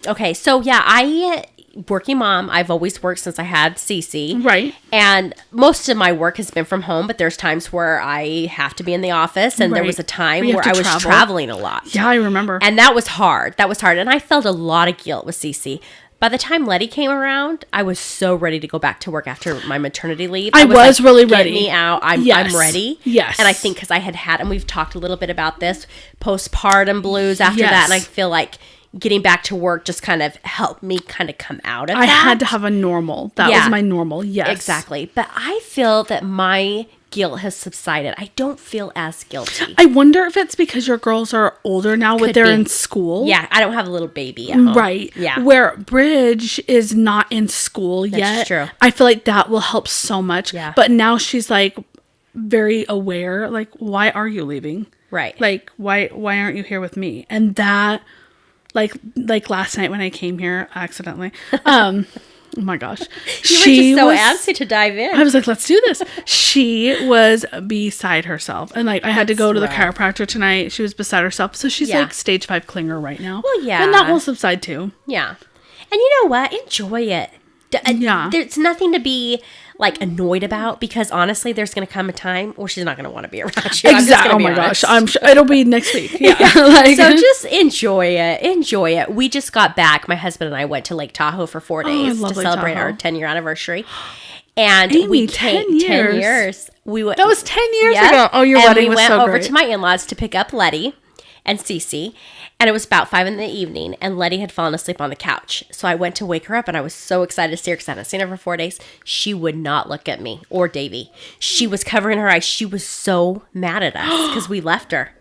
Okay, so yeah, working mom. I've always worked since I had Cece. Right. And most of my work has been from home, but there's times where I have to be in the office, and there Right. was a time Where you where have I to was travel. traveling a lot. Yeah, I remember. And that was hard. And I felt a lot of guilt with Cece. By the time Letty came around, I was so ready to go back to work after my maternity leave. I was really "Get ready. me out. I'm Yes. ready. Yes. And I think because I had, and we've talked a little bit about this, postpartum blues after Yes. that. And I feel like getting back to work just kind of helped me kind of come out of I that. had to have a normal. That Yeah. was my normal. Yes. Exactly. But I feel that my guilt has subsided. I don't feel as guilty. I wonder if it's because your girls are older now, Could they're be. in school. Yeah, I don't have a little baby at home. Right. Yeah. Where Bridge is not in school yet. true. I feel like that will help so much. Yeah. But now she's like very aware. Like, why are you leaving? Right. Like, why aren't you here with me? And that, like last night when I came here accidentally, oh my gosh. You were just so antsy to dive in. I was like, let's do this. She was beside herself. And like, I had to go to the rough. chiropractor tonight. She was beside herself. So she's Yeah. like stage 5 clinger right now. Well, yeah. And that will subside too. Yeah. And you know what? Enjoy it. Yeah. There's nothing to be like annoyed about, because honestly, there's going to come a time where she's not going to want to be around you. Exactly. Oh my gosh. I'm sure it'll be next week. Yeah. Like, So just enjoy it. Enjoy it. We just got back. My husband and I went to Lake Tahoe for 4 days to love Lake celebrate our Tahoe. 10-year anniversary. And Amy, we 10 came 10 years. years. We went. that was 10 years Yep. ago. Oh, your And wedding we was went so over great. to my in-laws to pick up Letty and Cece, and it was about 5 in the evening, and Letty had fallen asleep on the couch. So I went to wake her up, and I was so excited to see her because I hadn't seen her for 4 days. She would not look at me or Davy. She was covering her eyes. She was so mad at us because we left her.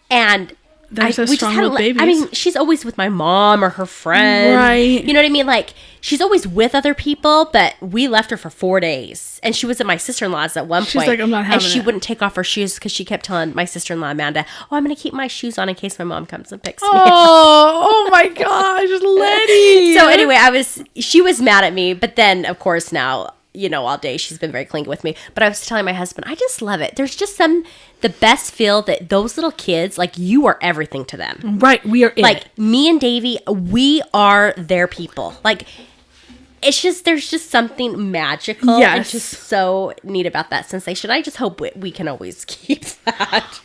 And There's a we just strong-willed had babies. I mean, she's always with my mom or her friend. Right. You know what I mean? Like, she's always with other people, but we left her for 4 days. And she was at my sister-in-law's at one She's point. like, "I'm not And having she it." wouldn't take off her shoes because she kept telling my sister-in-law, Amanda, "Oh, I'm going to keep my shoes on in case my mom comes and picks me up." Oh my gosh, Letty. So anyway, she was mad at me, but then, of course, now, you know, all day she's been very clingy with me. But I was telling my husband, I just love it. There's just the best feel that those little kids, like, you are everything to them. Right, we are in Like, it. me and Davey, we are their people. Like, it's just, there's just something magical and Yes. just so neat about that sensation. I just hope we can always keep that.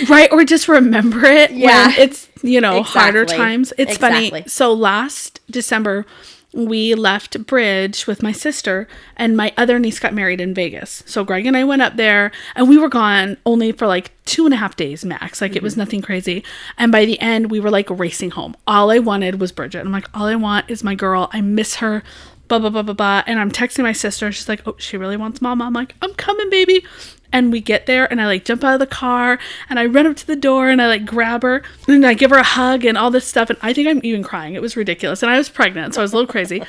Right, or just remember it Yeah. when it's, you know, harder Exactly. times. It's Exactly. funny. So last December, we left Bridge with my sister, and my other niece got married in Vegas. So Greg and I went up there, and we were gone only for like 2.5 days max. Like, it was nothing crazy. And by the end, we were like racing home. All I wanted was Bridget. I'm like, all I want is my girl. I miss her. Blah, blah, blah, blah, blah. And I'm texting my sister. She's like, oh, she really wants mama. I'm like, I'm coming, baby. And we get there, and I like jump out of the car, and I run up to the door, and I like grab her, and I give her a hug and all this stuff. And I think I'm even crying. It was ridiculous. And I was pregnant, so I was a little crazy.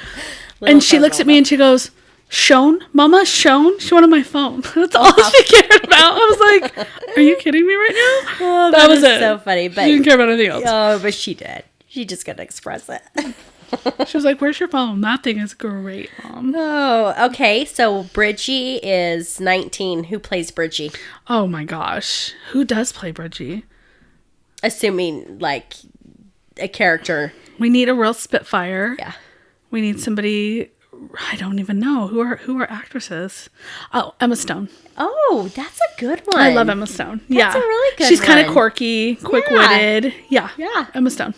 And she looks at me and she goes, "Shown, mama, shown." She wanted my phone. That's all she cared about. I was like, are you kidding me right now? Oh, that was is it. so funny. But She didn't care about anything else. oh, but she did. She just couldn't express it. She was like, "Where's your phone? That thing is great, mom." Oh, okay. So Bridgie is 19. Who plays Bridgie? Oh my gosh. Who does play Bridgie? Assuming like a character. We need a real Spitfire. Yeah. We need somebody. I don't even know who are actresses. Oh, Emma Stone. Oh, that's a good one. I love Emma Stone. That's a really good She's kind of one. quirky, quick-witted. Yeah. Yeah. Emma Stone.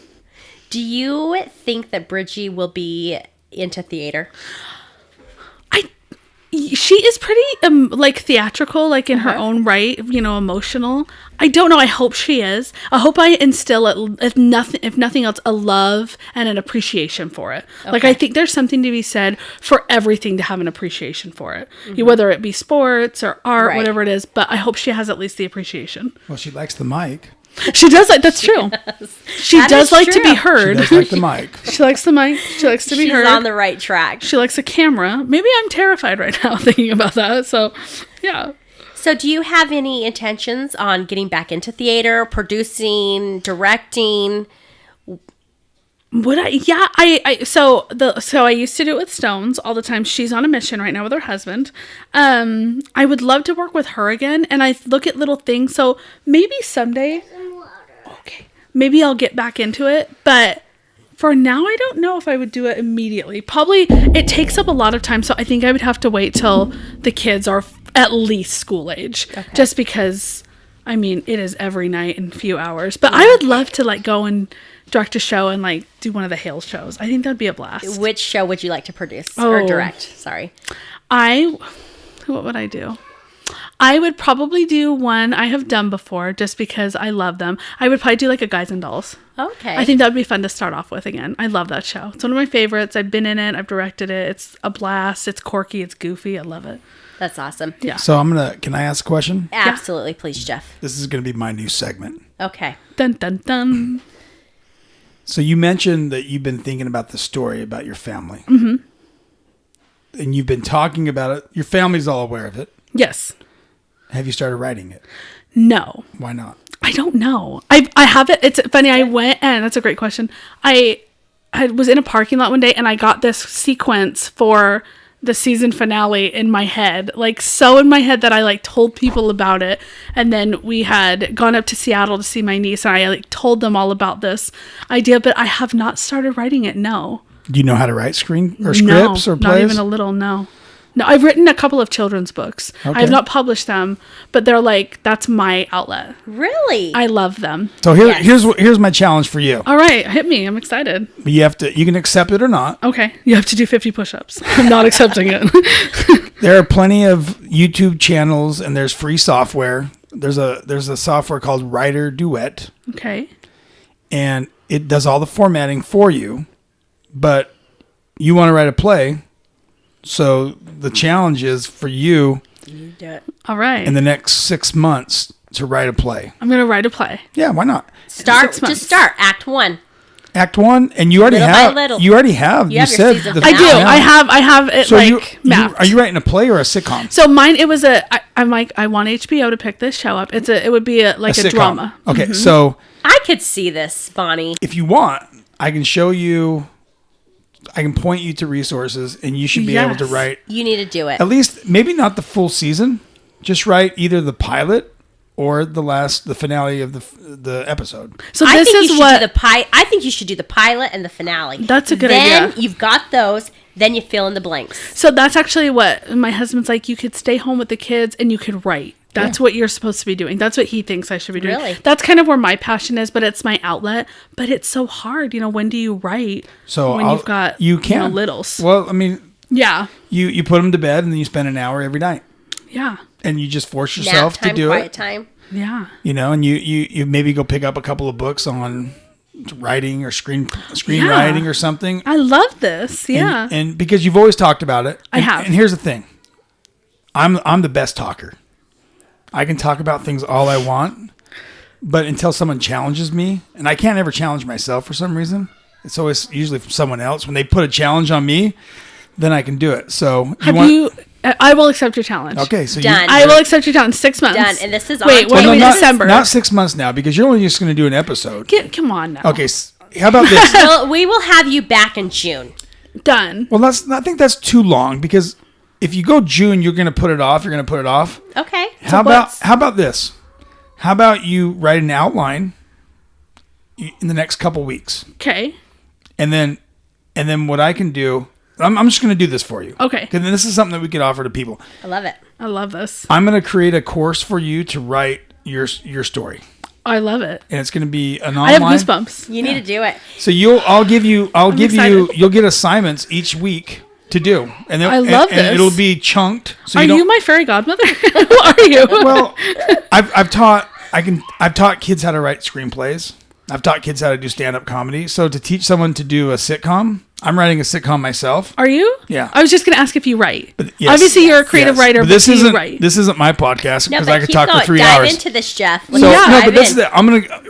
Do you think that Bridgie will be into theater? She is pretty like theatrical, like in her own right, you know, emotional. I don't know. I hope she is. I hope I instill, if nothing else, a love and an appreciation for it. Like, I think there's something to be said for everything to have an appreciation for it, whether it be sports or art, Right. whatever it is. But I hope she has at least the appreciation. Well, she likes the mic. She does like that's true. She That does is like to be true. She heard. does like the mic. She likes the mic. She likes to be She's heard. on the right track. She likes a camera. Maybe I'm terrified right now thinking about that. So, yeah. So do you have any intentions on getting back into theater, producing, directing? Would I? Yeah, so I used to do it with Stones all the time. She's on a mission right now with her husband. I would love to work with her again, and I look at little things. So maybe someday, okay, maybe I'll get back into it. But for now, I don't know if I would do it immediately. Probably it takes up a lot of time, so I think I would have to wait till the kids are at least school age, just because. I mean, it is every night in a few hours. But I would love to like go and direct a show and like do one of the Hale shows. I think that'd be a blast. Which show would you like to produce or Oh. direct? Sorry. What would I do? I would probably do one I have done before just because I love them. I would probably do like a Guys and Dolls. Okay. I think that would be fun to start off with again. I love that show. It's one of my favorites. I've been in it. I've directed it. It's a blast. It's quirky. It's goofy. I love it. That's awesome. Yeah. So can I ask a question? Absolutely. Please, Jeff. This is going to be my new segment. Okay. Dun dun dun. So you mentioned that you've been thinking about the story about your family. Mm-hmm. And you've been talking about it. Your family's all aware of it. Yes. Have you started writing it? No. Why not? I don't know. I have it. It's funny. I went and that's a great question. I was in a parking lot one day and I got this sequence for the season finale in my head, like so in my head that I like told people about it. And then we had gone up to Seattle to see my niece and I like told them all about this idea, but I have not started writing it. No. Do you know how to write screen or No, scripts or plays? not even a little. No. No, I've written a couple of children's books. I Okay. have not published them, but they're like, that's my outlet. Really? I love them. So Yes. here's my challenge for you. All right, hit me. I'm excited. You can accept it or not. Okay, you have to do 50 push-ups. I'm not accepting it. There are plenty of YouTube channels and there's free software. There's a software called Writer Duet, Okay. and it does all the formatting for you, but you want to write a play. So the challenge is for you You do it. All right. in the next 6 months to write a play. I'm going to write a play. Yeah, why not? Start. 6 months. Just start. Act 1. Act 1, and you already Little by have. little. You already have. You have your said season the I do. finale. I have it So mapped. are you writing a play or a sitcom? So mine, it was I'm like, I want HBO to pick this show up. It would be a Sitcom. drama. Okay, so I could see this, Bonnie. if you want, I can show you. I can point you to resources, and you should be able to Yes. write You need to do it. at least maybe not the full season. Just write either the pilot or the finale of the episode. So I this think you is should what do the I think you should do the pilot and the finale. That's a good then idea. you've got those. Then you fill in the blanks. So that's actually what my husband's like. You could stay home with the kids and you could write. That's what you're supposed to be doing. That's what he thinks I should be doing. Really? That's kind of where my passion is, but it's my outlet. But it's so hard. When do you write? So when you've got you can littles. Well, I mean, Yeah. you put them to bed, and then you spend an hour every night, Yeah. and you just force Nap yourself time, to do quiet it. time. Yeah. And you maybe go pick up a couple of books on writing or screenwriting or something. I love this. Yeah. And because you've always talked about it. I And- have. And here's the thing. I'm the best talker. I can talk about things all I want, but until someone challenges me, and I can't ever challenge myself for some reason. It's always usually from someone else. When they put a challenge on me, then I can do it. So I will accept your challenge. Okay, so Done. I will accept your challenge. 6 months. Done. And this is Wait, on when to are we not, December? not 6 months now, because you're only just going to do an episode. Come on now. Okay, how about this? Well, we will have you back in June. Done. Well, I think that's too long, because if you go June, you're going to put it off. You're going to put it off. Okay. How about this? How about you write an outline in the next couple weeks, Okay. and then what I can do, I'm just going to do this for you. Okay. Because this is something that we could offer to people. I love it. I love this. I'm going to create a course for you to write your story, I love it. and it's going to be an I have online. goosebumps. You need to do it. So you'll excited. get assignments each week to do, and then, I love and this. it'll be chunked. So Are you don't. you my fairy godmother? Who are you? Well, I've taught kids how to write screenplays. I've taught kids how to do stand-up comedy. So to teach someone to do a sitcom, I'm writing a sitcom myself. Are you? Yeah. I was just going to ask if you write. Yes. Obviously, you're a creative Yes. writer, But but this do you isn't write? this isn't my podcast No, because but I could keep talk going. for 3 Dive hours. into this, Jeff. So, So yeah, no, dive but this in. is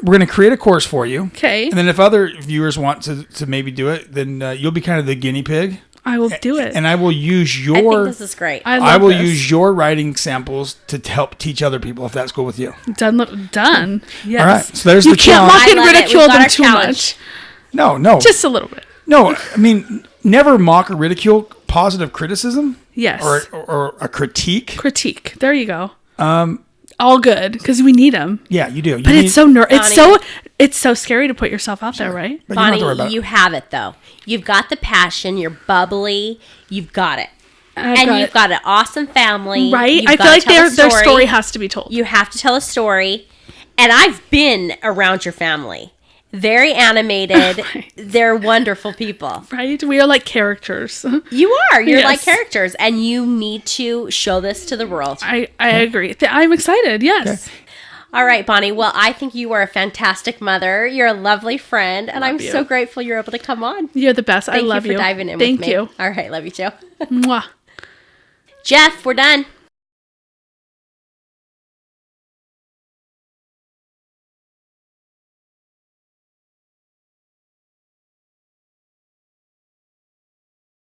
we're gonna create a course for you. Okay. And then if other viewers want to maybe do it, then you'll be kind of the guinea pig, I will do it. and I will use I think your this is great. I I love will this. use your writing samples to help teach other people if that's cool with you. Done. Yes. All right, so there's you the can't challenge. mock I and love it. ridicule We've got them our too challenge. No, much. Just a little bit. No, I mean, never mock or ridicule positive criticism Yes. or a critique. Critique. There you go. All good because we need them. Yeah, you do. But it's so scary to put yourself out there, right? But you don't have to worry Bonnie, about you it. have it though. You've got the passion. You're bubbly. You've got it. I've And got you've it. got an awesome family. Right? You've I got feel to like tell a their story has to be told. You have to tell a story. And I've been around your family. Very animated. Right. They're wonderful people. Right? We are like characters. You are. You're Yes. like characters. And you need to show this to the world. I agree. I'm excited. Yes. All right, Bonnie. Well, I think you are a fantastic mother. You're a lovely friend. And I'm you. so grateful you're able to come on. You're the best. I Thank love you for diving in Thank with me. you. All right. Love you too. Mwah. Jeff, we're done.